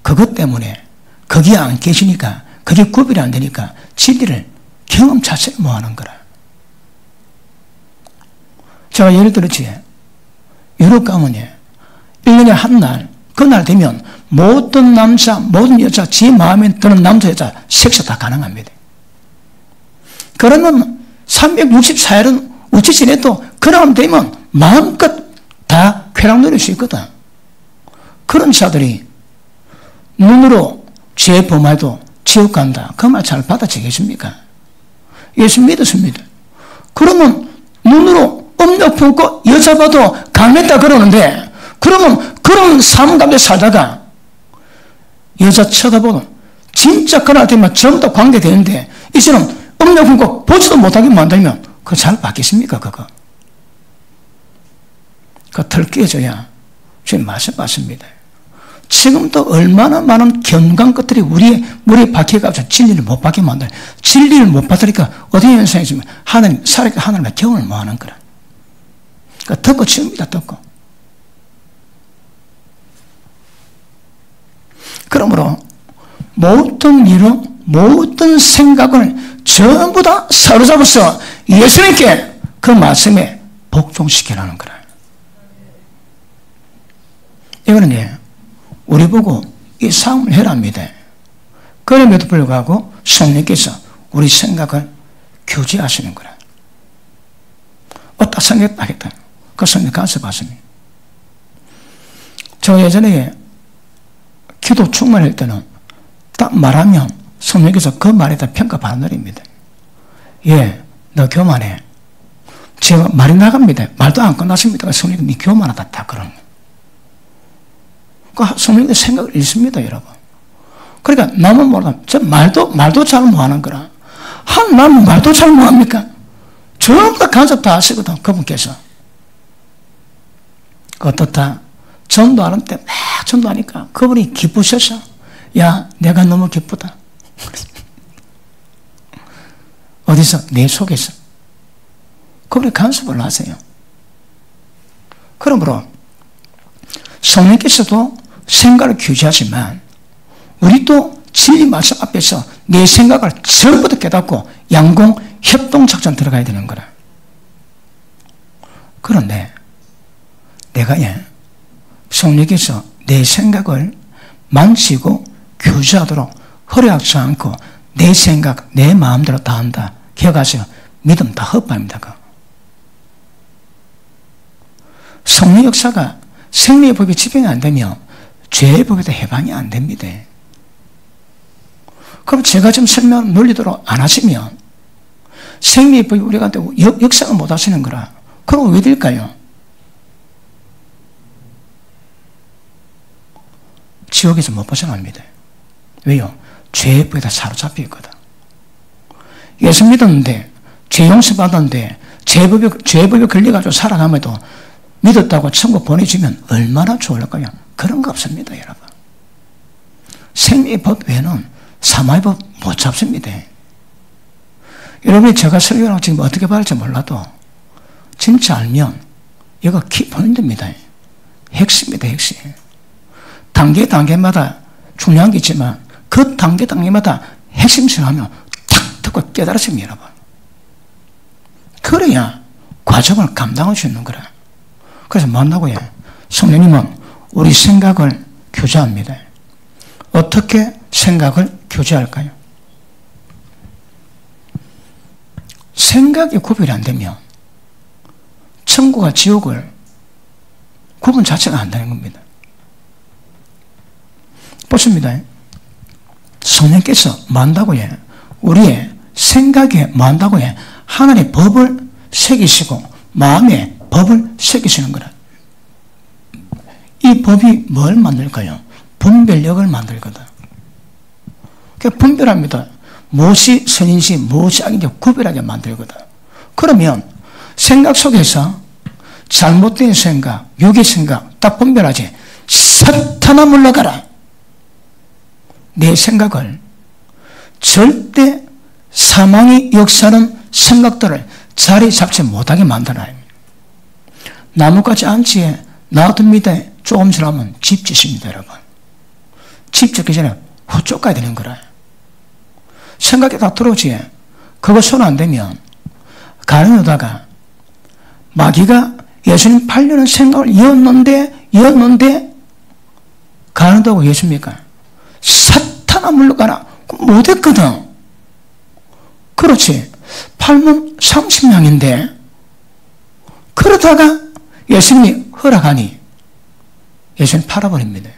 그것 때문에 거기에 안 계시니까, 그게 구별이 안 되니까 진리를 경험 자체를 뭐 하는 거라. 제가 예를 들었지. 유럽 가면 1년에 한 날, 그날 되면 모든 남자, 모든 여자, 지 마음에 드는 남자, 여자, 섹스 다 가능합니다. 그러면 364일은 어찌 지내도 그날 되면 마음껏 다 쾌락 누릴 수 있거든. 그런 자들이 눈으로 죄 범해도 지옥 간다. 그 말 잘 받아지겠습니까? 예수 믿었습니다. 그러면 눈으로 음욕 품고 여자 봐도 강했다 그러는데, 그러면 그런 삶 가운데 살다가 여자 쳐다보는 진짜 그날 되면 전부 다 관계되는데 이제는 음욕 품고 보지도 못하게 만들면 그거 잘 받겠습니까? 그거 털 깨져야 주님 말씀 받습니다. 지금도 얼마나 많은 견강 것들이 우리의 물에 박혀가지고 진리를 못 받게 만들어요. 진리를 못 받으니까 어떤 현상이 있으면 살아있는 하나님의 경험을 뭐 하는 거라. 그러니까 듣고 치웁니다. 듣고. 그러므로 모든 이론, 모든 생각을 전부 다 사로잡아서 예수님께 그 말씀에 복종시키라는 거라. 이거는 우리 보고 이 싸움을 해랍니다. 그럼에도 불구하고 성령께서 우리 생각을 교제하시는 거라. 딱 생각하겠다. 그 성령 간섭하십니다. 저 예전에 기도 충만할 때는 딱 말하면 성령께서 그 말에 다 평가받아내립니다. 예, 너 교만해. 제가 말이 나갑니다. 말도 안 끝났습니다. 성령이 네 교만하다 다 그러는 거예요. 성령의 생각을 읽습니다, 여러분. 그러니까 나만 모르다. 저 말도 잘 못하는 거라. 나는 말도 잘 못합니까? 전부 다 간섭 다 하시거든, 그분께서. 어떻다? 전도하는 때 막 전도하니까 그분이 기쁘셔서, 야, 내가 너무 기쁘다. 어디서? 내 속에서. 그분이 간섭을 하세요. 그러므로 성령께서도 생각을 규제하지만 우리도 진리 말씀 앞에서 내 생각을 전부 다 깨닫고 양공 협동작전 들어가야 되는 거라. 그런데 내가 성령께서 내 생각을 만지고 규제하도록 허락하지 않고 내 생각, 내 마음대로 다 한다. 기억하세요. 믿음 다 헛발입니다. 성령 역사가 생리의 법이 집행이 안 되면 죄의 법에도 해방이 안 됩니다. 그럼 제가 지금 설명 논리대로 안 하시면 생리의 법이 우리한테 역사가 못 하시는 거라. 그럼 왜 될까요? 지옥에서 못 벗어납니다. 왜요? 죄의 법에 다 사로잡혀 있거든. 예수 믿었는데, 죄 용서 받았는데, 죄법에 걸려가지고 살아가면도 믿었다고 천국 보내주면 얼마나 좋을까요? 그런 거 없습니다, 여러분. 생리의 법 외에는 사마의 법 못 잡습니다. 여러분이 제가 설교하고 지금 어떻게 받을지 몰라도 진짜 알면 이거 키포인트입니다. 핵심입니다, 핵심. 단계마다 중요한 게 있지만 그 단계마다 핵심을 하면 탁 듣고 깨달으십니다, 여러분. 그래야 과정을 감당할 수 있는 거라. 그래서 뭐한다고요? 성령님은 우리 생각을 규제합니다. 어떻게 생각을 규제할까요? 생각이 구별이 안 되면 천국과 지옥을 구분 자체가 안 되는 겁니다. 보십니다. 성령께서 뭐한다고 해? 우리의 생각에 뭐한다고 해? 하나님의 법을 새기시고 마음에 법을 새기시는 거라. 이 법이 뭘 만들까요? 분별력을 만들거든. 그러니까 분별합니다. 무엇이 선인지 무엇이 악인지 구별하게 만들거든. 그러면 생각 속에서 잘못된 생각, 유괴 생각 딱 분별하지. 사탄아 물러가라. 내 생각을 절대 사망이 역사하는 생각들을 자리 잡지 못하게 만들어요. 나뭇가지 안치에 놔둡니다. 조금 지나면 집 짓습니다, 여러분. 집 짓기 전에 후쪽 가야 되는 거라. 생각이 다 들어오지. 그거 손 안 대면 가려다가 마귀가 예수님 8년의 생각을 이었는데 가는다고 예수입니까? 사탄아 물러가라. 못했거든. 그렇지. 8년 30명인데 그러다가 예수님이 허락하니 예수님 팔아버립니다.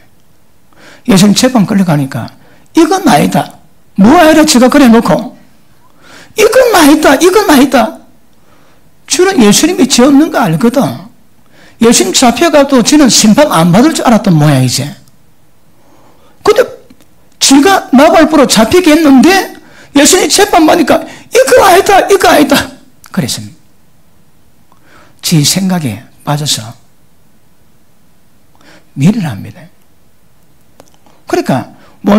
예수님 재판 끌려가니까 이건 아니다. 뭐하라 지가 그래 놓고 이건 아니다. 주는 예수님이 지었는 거 알거든. 예수님 잡혀가도 지는 심판 안 받을 줄 알았던 모양이지. 근데 지가 나발부로 잡히게 했는데 예수님이 재판받으니까 이거 아니다. 그랬습니다. 지 생각에 빠져서 미를 합니다. 그러니까 뭔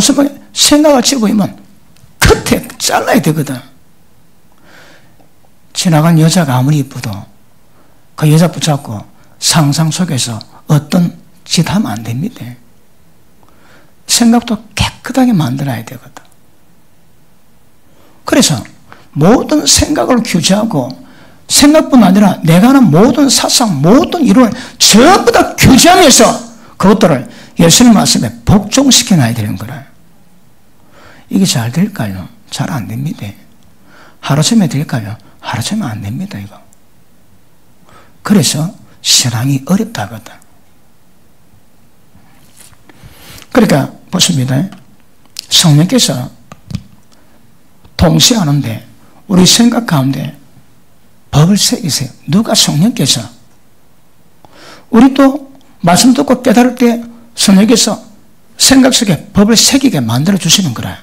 생각을 집어이면 끝에 잘라야 되거든. 지나간 여자가 아무리 이쁘도 그 여자 붙잡고 상상 속에서 어떤 짓 하면 안 됩니다. 생각도 깨끗하게 만들어야 되거든. 그래서 모든 생각을 규제하고 생각뿐 아니라 내가 하는 모든 사상, 모든 이론을 전부 다 규제하면서 그것들을 예수님 말씀에 복종시켜 놔야 되는 거라. 이게 잘 될까요? 잘 안 됩니다. 하루쯤에 될까요? 하루쯤에 안 됩니다, 이거. 그래서 신앙이 어렵다거든. 그러니까 보십니다. 성령께서 동시에 하는데 우리 생각 가운데 법을 새기세요. 누가? 성령께서. 우리 또 말씀 듣고 깨달을 때 성령께서 생각 속에 법을 새기게 만들어 주시는 거라.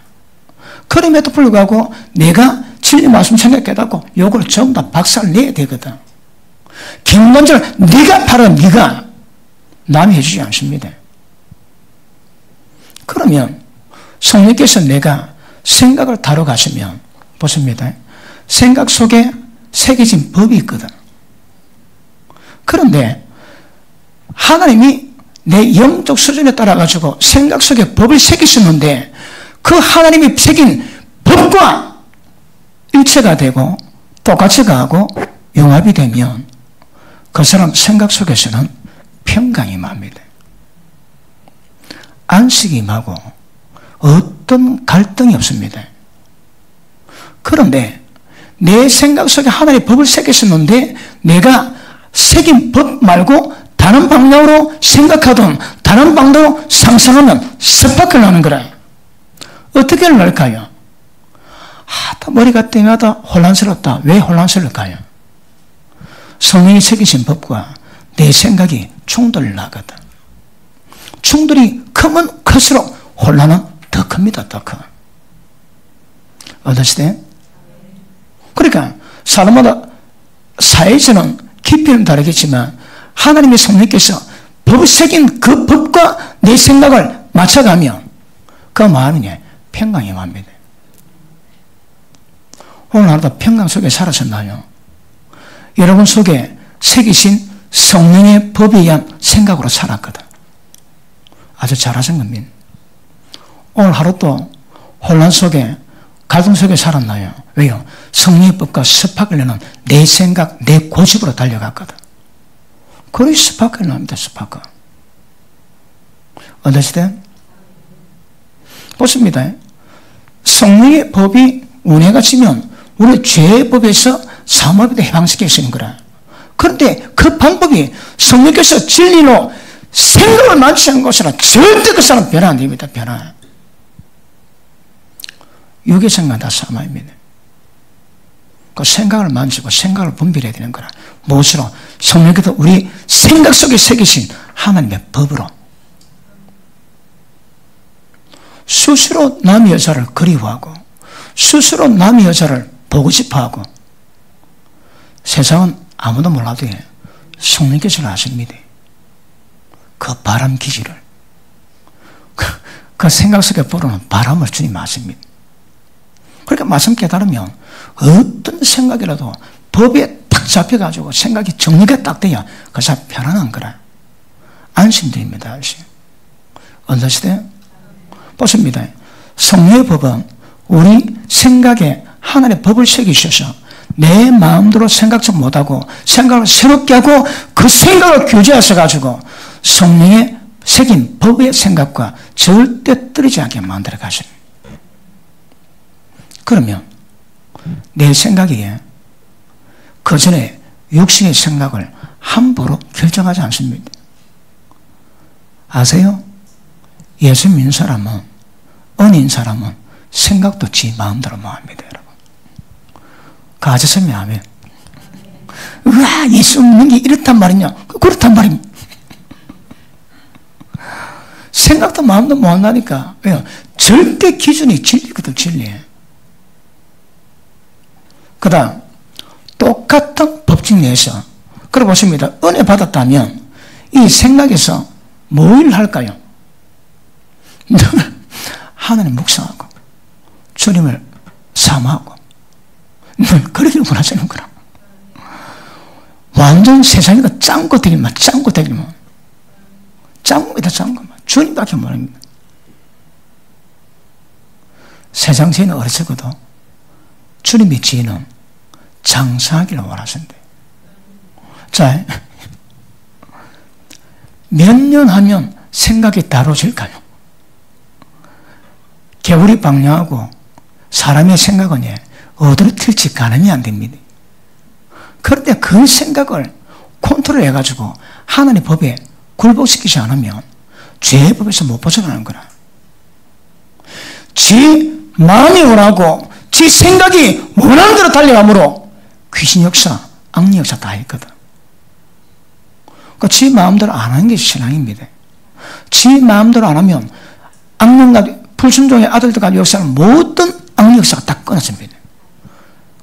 그럼에도 불구하고 내가 진리 말씀 생각 깨닫고 요걸 전부 다 박살 내야 되거든. 경건절 네가 팔아. 네가 남이 해주지 않습니다. 그러면 성령께서 내가 생각을 다뤄가시면 보십니다. 생각 속에 새겨진 법이 있거든. 그런데 하나님이 내 영적 수준에 따라 가지고 생각 속에 법을 새기셨는데 그 하나님이 새긴 법과 일체가 되고 똑같이 가고 융합이 되면 그 사람 생각 속에서는 평강이 임합니다. 안식이 임하고 어떤 갈등이 없습니다. 그런데 내 생각 속에 하나님의 법을 새겼었는데 내가 새긴 법 말고 다른 방향으로 생각하든 다른 방향으로 상상하면 습박을 나는 거라. 어떻게 할까요? 머리가 때마다 혼란스럽다. 왜 혼란스러울까요? 성령이 새기신 법과 내 생각이 충돌을 나거든. 충돌이 크면 클수록 혼란은 더 큽니다. 더 커. 어떠시대? 그러니까 사람마다 사회에서는 깊이는 다르겠지만 하나님의 성령께서 법을 새긴 그 법과 내 생각을 맞춰가면 그 마음이 평강이 임합니다. 오늘 하루도 평강 속에 살았었나요? 여러분 속에 새기신 성령의 법에 의한 생각으로 살았거든. 아주 잘하신 겁니다. 오늘 하루도 혼란 속에 갈등 속에 살았나요? 왜요? 성령의 법과 습박을 내는 내 생각, 내 고집으로 달려갔거든. 그리 습박을 납니다. 습박을. 어떠시대? 보십니다. 성령의 법이 운해가 지면 우리 죄의 법에서 사모하게 해방시키시는 거라. 그런데 그 방법이 성령께서 진리로 생각을 만지지 않은 것이라 절대 그 사람 변화 안 됩니다. 변화. 육의 생각 다 사마입니다. 그 생각을 만지고 생각을 분별해야 되는 거라. 무엇으로? 성령께서 우리 생각 속에 새기신 하나님의 법으로. 스스로 남의 여자를 그리워하고 스스로 남의 여자를 보고 싶어하고 세상은 아무도 몰라도 성령께서 아십니다. 그 바람 기질을 그 생각 속에 불어오는 바람을 주님 아십니다. 그러니까 말씀 깨달으면 어떤 생각이라도 법에 딱 잡혀가지고 생각이 정리가 딱 돼야 그 사람 편안한 거라. 안심됩니다. 안심. 어느 시대? 보십니다. 성령의 법은 우리 생각에 하나님의 법을 새기셔서 내 마음대로 생각지 못하고 생각을 새롭게 하고 그 생각을 교제하셔 가지고 성령의 새긴 법의 생각과 절대 떨어지지 않게 만들어 가십니다. 그러면 내 생각이 그 전에 육신의 생각을 함부로 결정하지 않습니다. 아세요? 예수 믿는 사람은, 은인 사람은 생각도 지 마음대로 뭐 합니다, 여러분. 그 아저씨면 하면, 우와, 예수 믿는 게 이렇단 말이냐? 그렇단 말입니다. 생각도 마음도 못 한다니까. 왜요? 절대 기준이 진리거든, 진리. 그 다음, 똑같은 법칙 내에서, 그래 보십니다. 은혜 받았다면, 이 생각에서 뭐 일을 할까요? 늘 하나님 묵상하고, 주님을 사모하고, 늘 그러기를 원하시는 거라. 완전 세상에다 짱구 되기만, 짱구 되기만. 짱구이다, 짱구만. 주님밖에 모릅니다. 세상 지혜는 어리석어도, 주님의 지혜는 장사하기를 원하신대. 자, 몇 년 하면 생각이 다뤄질까요? 개울이 방류하고 사람의 생각은 어디로 튈지 가늠이 안 됩니다. 그런데 그 생각을 컨트롤 해가지고 하나님의 법에 굴복시키지 않으면 죄의 법에서 못 벗어나는 거라. 지 마음이 원하고 지 생각이 원하는 대로 달려가므로 귀신 역사, 악리 역사 다 했거든. 그러니까 지 마음대로 안 하는 게 신앙입니다. 지 마음대로 안 하면 악령과 불순종의 아들들과 역사는 모든 악령 역사가 다 끊어집니다.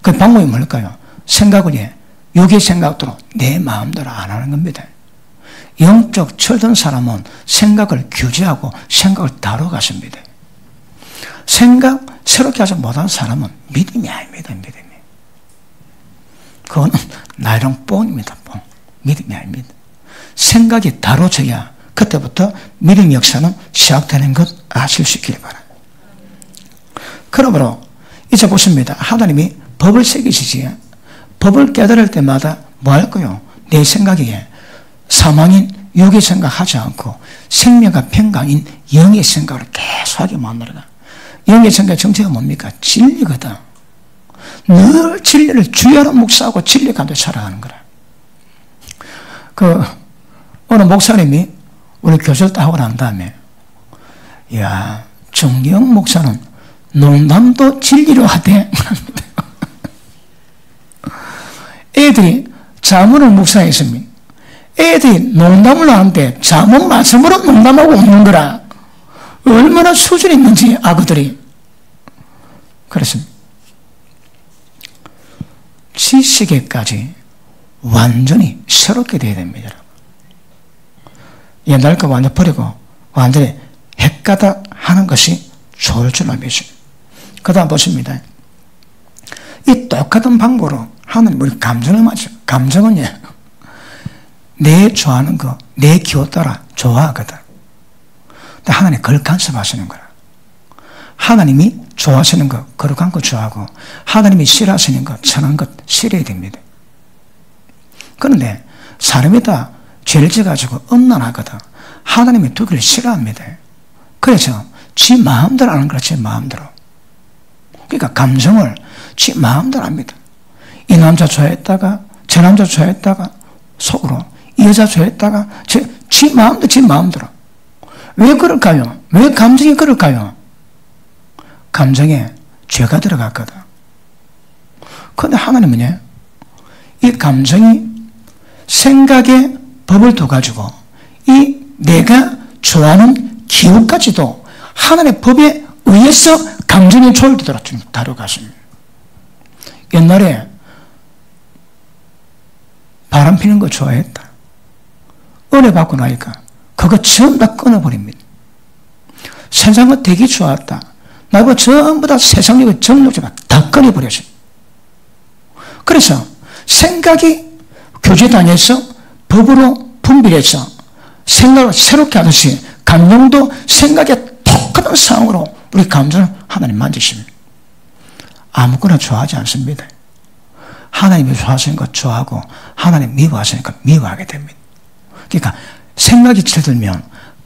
그 방법이 뭘까요? 생각을 육의 생각대로 내 마음대로 안 하는 겁니다. 영적 철든 사람은 생각을 규제하고 생각을 다뤄갔습니다. 생각 새롭게 하지 못한 사람은 믿음이 아닙니다. 믿음이. 그거는 나이랑 뽕입니다. 뽕. 믿음이 아닙니다. 생각이 다뤄져야 그때부터 믿음 역사는 시작되는 것 아실 수 있기를 바랍니다. 그러므로 이제 보십니다. 하나님이 법을 새기시지 법을 깨달을 때마다 뭐 할까요? 내 생각에 사망인 육의 생각하지 않고 생명과 평강인 영의 생각을 계속하게 만들어가. 영의 생각의 정체가 뭡니까? 진리거든. 늘 진리를 주야로 묵상하고 진리 가운데 살아가는 거라. 어느 목사님이 우리 교절 다 하고 난 다음에, 야, 정경 목사는 농담도 진리로 하대. 애들이 자문을 묵상했습니다. 애들이 농담을 하는데 자문 말씀으로 농담하고 웃는 거라. 얼마나 수준이 있는지 아그들이. 그렇습니다. 지식에까지 완전히 새롭게 되어야 됩니다. 옛날 거 완전 버리고 완전히 헷가닥 하는 것이 좋을 줄 알겠습니다. 그 다음 보십니다. 이 똑같은 방법으로 하나님 우리 감정을 맞죠. 감정은 내 좋아하는 거, 내 기호 따라 좋아하거든. 근데 하나님 그걸 간섭하시는 거야. 하나님이 좋아하시는 거, 거룩한 거 좋아하고 하나님이 싫어하시는 거, 천한 것 싫어야 됩니다. 그런데 사람이 다 죄를 지어가지고 음란하거든. 하나님이 두기를 싫어합니다. 그래서 지 마음대로 하는 거야. 지 마음대로. 그러니까 감정을 지 마음대로 합니다. 이 남자 좋아했다가 저 남자 좋아했다가 속으로 이 여자 좋아했다가 지 마음대로 지 마음대로. 왜 그럴까요? 왜 감정이 그럴까요? 감정에 죄가 들어갔거든. 그런데 하나님은 이 감정이 생각의 법을 둬가지고 이 내가 좋아하는 기호까지도 하나님의 법에 의해서 감정의 조율되도록 다뤄갔습니다. 옛날에 바람 피는 거 좋아했다. 은혜 받고 나니까 그거 전부 다 끊어버립니다. 세상은 되게 좋았다. 나고 전부 다 세상적인 정욕지만 다 끊어버렸어요. 그래서 생각이 교제당해서 법으로 분별해서 생각을 새롭게 하듯이 감정도 생각의 똑같은 상황으로 우리 감정을 하나님 만지십니다. 아무거나 좋아하지 않습니다. 하나님이 좋아하시는 것 좋아하고 하나님 미워하시는 것 미워하게 됩니다. 그러니까 생각이 철들면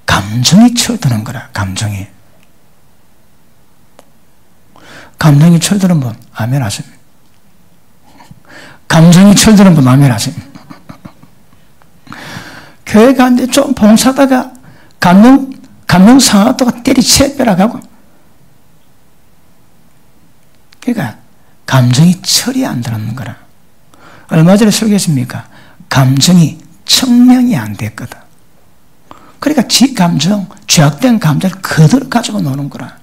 감정이 철드는 거라. 감정이 철드는 분 아멘 하십니다. 감정이 철드는 분 아멘 하십니다. 교회 가는데 좀 봉사하다가 감정 상하다가 때리쳐 빼라가고. 그러니까 감정이 철이 안 들었는 거라. 얼마 전에 설교했습니까? 감정이 청명이 안 됐거든. 그러니까 지 감정, 죄악된 감정을 그대로 가지고 노는 거라.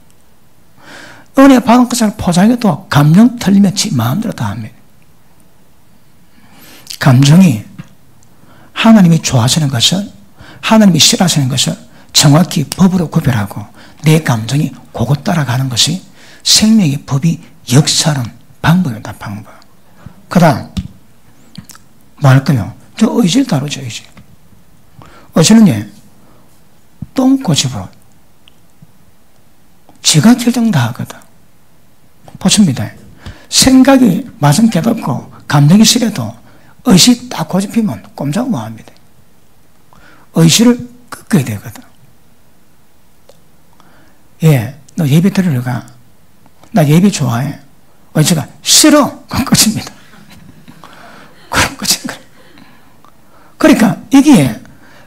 은혜 받은 것을 포장해도 감정 틀리면 지 마음대로 다 합니다. 감정이 하나님이 좋아하시는 것을, 하나님이 싫어하시는 것을 정확히 법으로 구별하고 내 감정이 그거 따라가는 것이 생명의 법이 역사하는 방법이다. 방법. 그 다음 뭐 할까요? 저 의지를 다루죠. 의지. 의지는 똥꼬집으로 지가 결정 다 하거든. 보십니다. 생각이 맛은 깨닫고 감정이 싫어도 의지 딱 고집히면 꼼짝 못합니다. 의지를 꺾어야 되거든. 너 예배 드리러 가. 나 예배 좋아해. 의지가 싫어. 그럼 끝입니다. 그럼 끝인 거예요. 그러니까 이게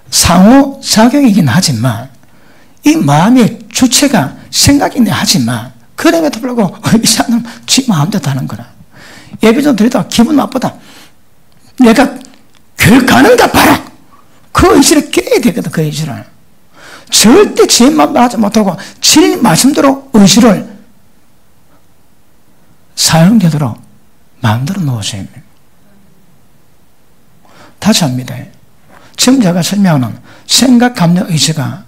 상호작용이긴 하지만 이 마음의 주체가 생각이네 하지만 그럼에도 불구하고 의지하는 지 마음대로 하는 거라. 예배 좀 드리다가 기분 나쁘다. 내가 교회 가는가 봐라. 그 의지를 깨야 되거든. 그 의지를. 절대 지혜만 말하지 못하고 진리 말씀대로 의지를 사용되도록 만들어 놓으셔야 합니다. 다시 합니다. 지금 제가 설명하는 생각, 감정, 의지가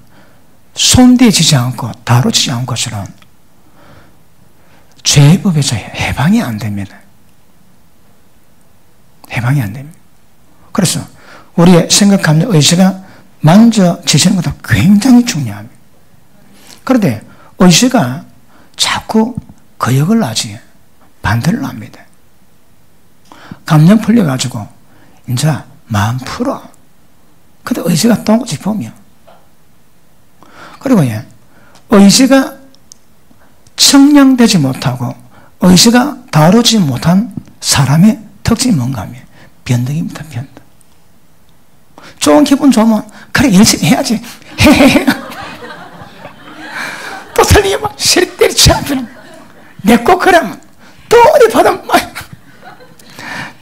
손대지지 않고 다루지 않은 것처럼 죄의 법에서 해방이 안 됩니다. 해방이 안 됩니다. 그래서 우리의 생각, 감정, 의지가 만져지시는 것도 굉장히 중요합니다. 그런데 의지가 자꾸 거역을 하지 반대를 합니다. 감정 풀려가지고 이제 마음 풀어. 근데 의지가 똥꼬치 보면 그리고 의지가 청량되지 못하고 의지가 다루지 못한 사람의 특징이 뭔가 하면 변덕입니다. 변덕. 좋은 기분 좋으면 그래 열심히 해야지. 헤헤헤. 또 틀리면 막 시리 때리치 않으면 내꺼 그러면 또 어디 받으면 막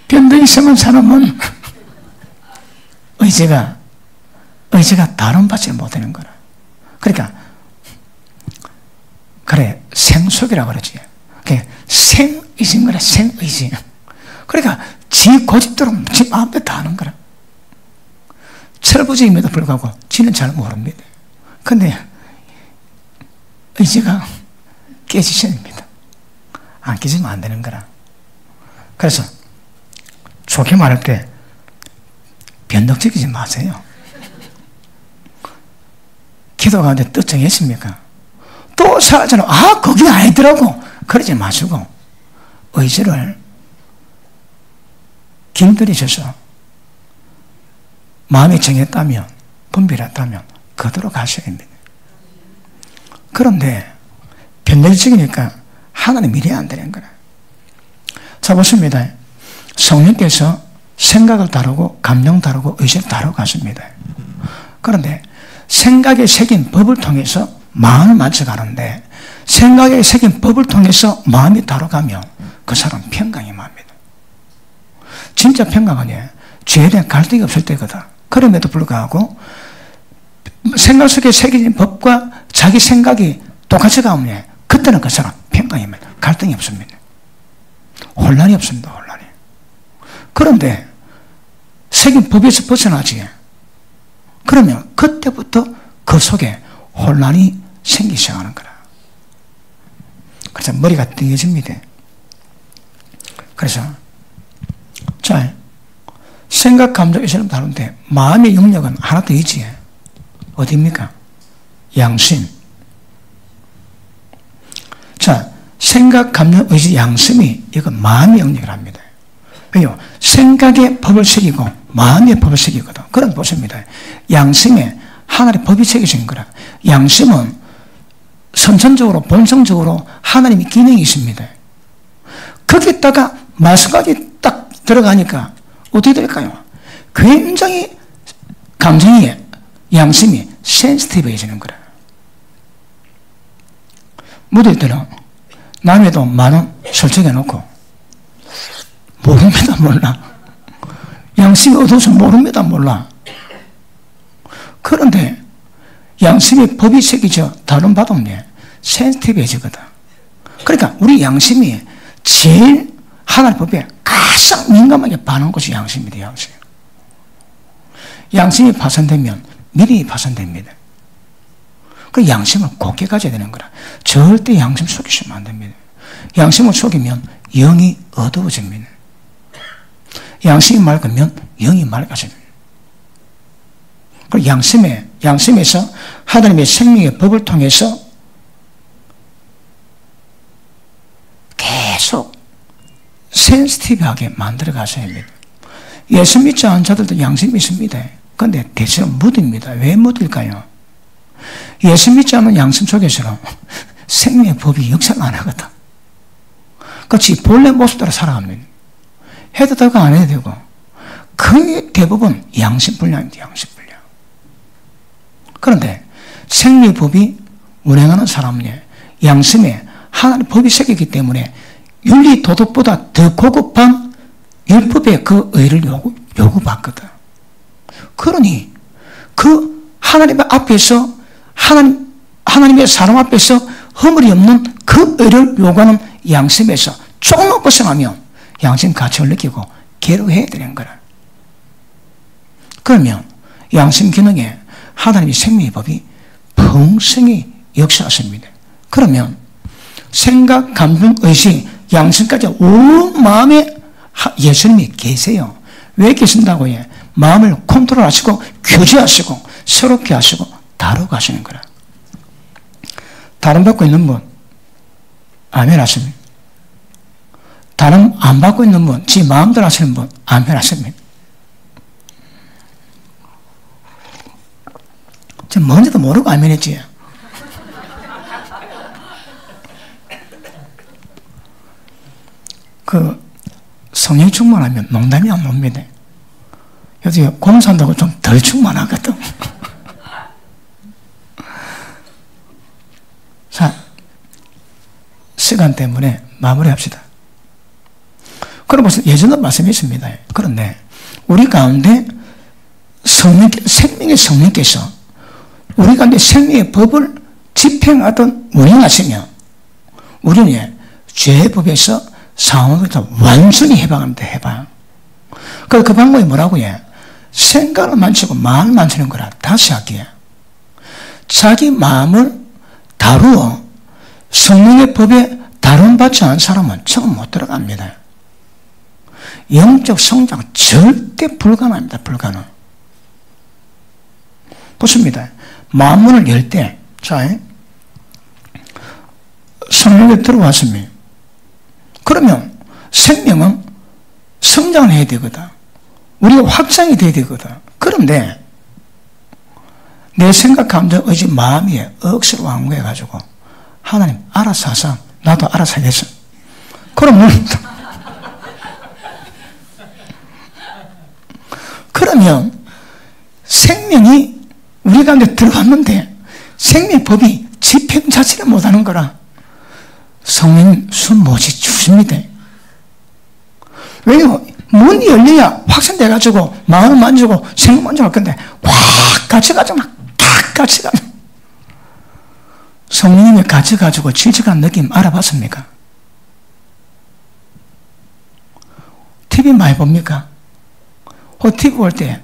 변덕이 있으면 사람은 의지가 다름받지 못하는 거라. 그러니까 그래 생속이라고 그러지. 생의지인 거라. 생의지. 그러니까 지 고집대로 지 마음대로 다 하는 거라. 철부지임에도 불구하고 지는 잘 모릅니다. 근데 의지가 깨지셔야 됩니다. 안 깨지면 안 되는 거라. 그래서 좋게 말할 때 변덕지키지 마세요. 기도 가운데 뜻 정했습니까? 또 사라져는 거기 아니더라고. 그러지 마시고 의지를 길들이셔서 마음이 정했다면 분별했다면 그대로 가셔야 합니다. 그런데 변덕지기니까 하나님 일이 안 되는 거라. 자 보십니다. 성령께서 생각을 다루고 감정 다루고 의지를 다루고 가십니다. 그런데 생각에 새긴 법을 통해서 마음을 맞춰가는데 생각에 새긴 법을 통해서 마음이 다뤄가면 그 사람 평강이 맙니다. 진짜 평강은 죄에 대한 갈등이 없을 때거든. 그럼에도 불구하고 생각 속에 새겨진 법과 자기 생각이 똑같이 가면 그때는 그 사람 평강입니다. 갈등이 없습니다. 혼란이 없습니다. 혼란이. 그런데 새긴 법에서 벗어나지. 그러면 그때부터 그 속에 혼란이 생기기 시작하는 거라. 그래서 머리가 띵해집니다. 그래서 자 생각, 감정, 의지를 다루는데 마음의 영역은 하나 더 있지. 어디입니까? 양심. 자 생각, 감정, 의지, 양심이 이건 마음의 영역이랍니다. 왜요? 생각의 법을 새기고 마음의 법을 새기거든. 그럼 보십니다. 양심에 하나님의 법이 새겨진 거라. 양심은 선천적으로 본성적으로 하나님의 기능이 있습니다. 거기에다가 말씀까지 딱 들어가니까 어떻게 될까요? 굉장히 감정이 양심이 센시티브해지는 거라. 무대일 때는 남의 돈 만원 설정해놓고 모릅니다. 몰라. 양심이 어두워서 모릅니다. 몰라. 그런데 양심이 법이 새기져 다른 바도면 센시티브해지거든. 그러니까 우리 양심이 제일 하나님의 법에 가장 민감하게 반응한 것이 양심입니다. 양심. 양심이 파손되면 믿음이 파손됩니다. 그 양심을 곧게 가져야 되는 거라. 절대 양심 속이시면 안 됩니다. 양심을 속이면 영이 어두워집니다. 양심이 맑으면 영이 맑아집니다. 그 양심에서 하나님의 생명의 법을 통해서 계속 센시티브하게 만들어 가셔야 합니다. 예수 믿지 않은 자들도 양심이 있습니다. 그런데 대체로 무드입니다. 왜 무드일까요? 예수 믿지 않는 양심 속에서는 생명의 법이 역사를 안 하거든. 그렇지 본래 모습대로 살아갑니다. 해도 되고 안 해도 되고 거의 대부분 양심불량입니다. 양심불량. 그런데 생명의 법이 운행하는 사람은 양심에 하나님의 법이 새기기 때문에 윤리 도덕보다 더 고급한 율법의 그 의를 요구받거든. 그러니 그 하나님 앞에서 하나님의 사람 앞에서 허물이 없는 그 의를 요구하는 양심에서 조금만 벗어나면 양심 가책을 느끼고 괴로워해야 되는 거라. 그러면 양심 기능에 하나님의 생명의 법이 풍성히 역사하십니다. 그러면 생각, 감정, 의식, 양심까지 온 마음에 예수님이 계세요. 왜 계신다고 해? 마음을 컨트롤하시고 규제하시고 새롭게 하시고 다루고 하시는 거라. 다른 받고 있는 분 아멘 하십니다. 다른 안 받고 있는 분, 지 마음대로 하시는 분 아멘 하십니다. 지금 뭔지도 모르고 아멘 했지. 그 성령 충만하면 농담이 안 옵니다. 요새 공사한다고 좀 덜 충만하거든. 자, 시간 때문에 마무리합시다. 그럼 예전에 말씀했습니다. 그런데 우리 가운데 생명의 성령께서 우리 가운데 생명의 법을 집행하던 운영하시면 우리는 죄의 법에서 상황에서 완전히 해방합니다. 해방. 그 방법이 뭐라고 해? 생각을 만지고 마음을 만지는 거라. 다시 할게요. 자기 마음을 다루어 성령의 법에 다룬받지 않은 사람은 처음 못 들어갑니다. 영적 성장 절대 불가능합니다. 불가능. 보십니다. 마음문을 열 때, 자, 성령이 들어왔습니다. 그러면 생명은 성장을 해야 되거든. 우리가 확장이 돼야 되거든. 그런데 내 생각, 감정, 의지, 마음이 억지로 완고해가지고 하나님 알아서 하사, 나도 알아서 하겠어. 그러면 생명이 우리 가운데 들어왔는데 생명의 법이 집행 자체를 못하는 거라. 성령 숨 못 쉬십니다. 왜냐면 문이 열려야 확산돼가지고 마음을 만지고 생각 만지고 할 건데 확 갇혀가지고 막 갇혀가지고 성령님이 갇혀가지고 질직한 느낌 알아봤습니까? TV 많이 봅니까? TV 볼 때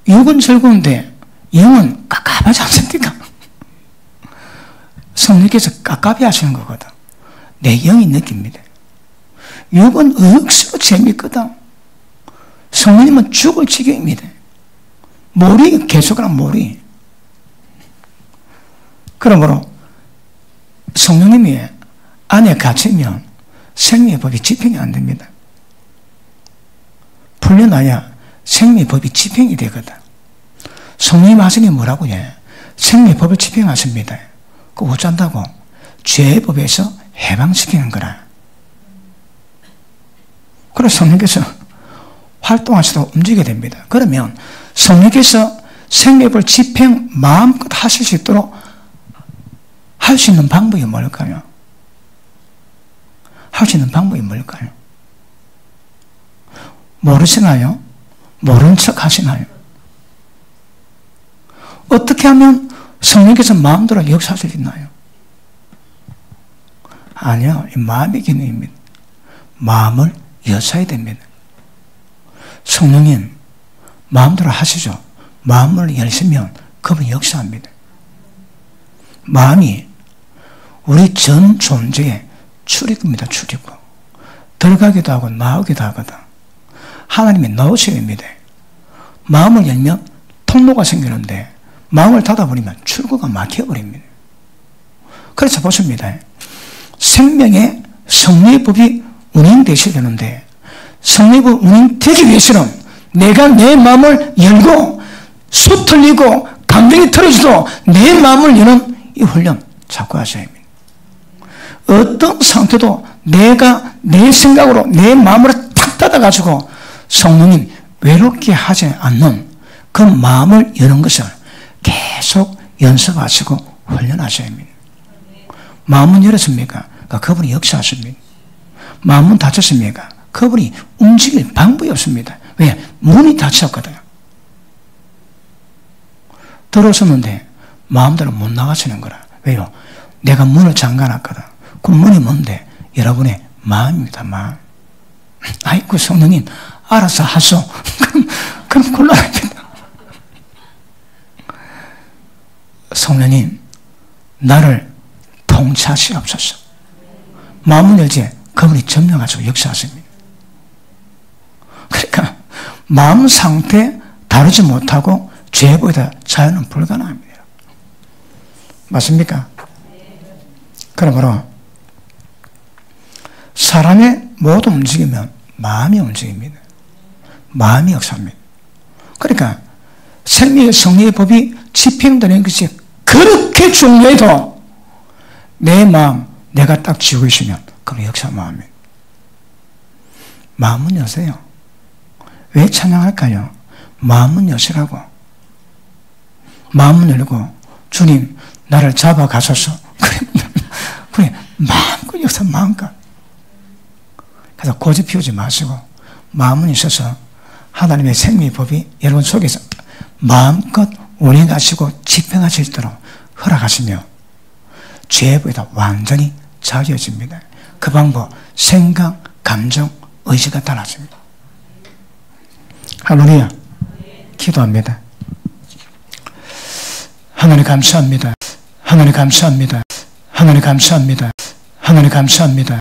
육은 즐거운데 영은 깝깝하지 않습니까? 성령께서 깝깝이 하시는 거거든. 내 영이 느낍니다. 육은 억수로 재밌거든. 성령님은 죽을 지경입니다. 몰이 계속하는 몰이. 그러므로 성령님이 안에 갇히면 생명의 법이 집행이 안 됩니다. 풀려나야 생명의 법이 집행이 되거든. 성령님 하시는 게 뭐라고 해? 생명의 법을 집행하십니다. 그거 어쩐다고? 죄의 법에서 해방시키는 거라. 그래서 성령께서 활동하시도록 움직이게 됩니다. 그러면 성령께서 생명의 법을 집행 마음껏 하실 수 있도록 할 수 있는 방법이 뭘까요? 할 수 있는 방법이 뭘까요? 모르시나요? 모른 척 하시나요? 어떻게 하면 성령께서 마음대로 역사할 수 있나요? 아니요. 이 마음의 기능입니다. 마음을 여셔야 됩니다. 성령님 마음대로 하시죠. 마음을 열시면 그분이 역사합니다. 마음이 우리 전 존재의 출입구입니다. 출입구. 들어가기도 하고 나오기도 하거든. 하나님이 넣으셔야 됩니다. 마음을 열면 통로가 생기는데 마음을 닫아버리면 출구가 막혀버립니다. 그래서 보십니다. 생명의 성령의 법이 운행되시려는데 성령의 법이 운행되기 위해서는 내가 내 마음을 열고 수 틀리고 감정이 틀어져도 내 마음을 여는 이 훈련 자꾸 하셔야 합니다. 어떤 상태도 내가 내 생각으로 내 마음으로 탁 닫아가지고 성령님 외롭게 하지 않는 그 마음을 여는 것을 계속 연습하시고 훈련하셔야 합니다. 마음은 열었습니까? 그분이 역사하십니다. 마음은 닫혔습니까? 그분이 움직일 방법이 없습니다. 왜? 문이 닫혔거든요. 들어섰는데 마음대로 못 나가시는 거라. 왜요? 내가 문을 잠가놨거든. 그 문이 뭔데? 여러분의 마음입니다. 마음. 아이고 성령님 알아서 하소. 그럼 곤란합니다. 성령님 나를 통치하시옵소서. 마음을 열지 그분이 점령하시고 역사하십니다. 그러니까 마음 상태 다루지 못하고 죄보다 자유는 불가능합니다. 맞습니까? 그러므로 사람의 모든 움직이면 마음이 움직입니다. 마음이 역사합니다. 그러니까 생명의 성리의 법이 집행되는 것이 그렇게 중요해도 내 마음 내가 딱 쥐고 있으면 그건 역사 마음이에요. 마음은 여세요. 왜 찬양할까요? 마음은 여시라고. 마음은 열고 주님 나를 잡아가소서. 그래 마음껏 역사 마음껏. 그래서 고집 피우지 마시고 마음은 있어서 하나님의 생명의 법이 여러분 속에서 마음껏 운행하시고 집행하실 수 있도록 허락하시며 죄보다 완전히 자유해집니다. 그 방법 생각, 감정, 의지가 달라집니다. 할렐루야. 기도합니다. 하나님 감사합니다. 하나님 감사합니다. 하나님 감사합니다. 하나님 감사합니다.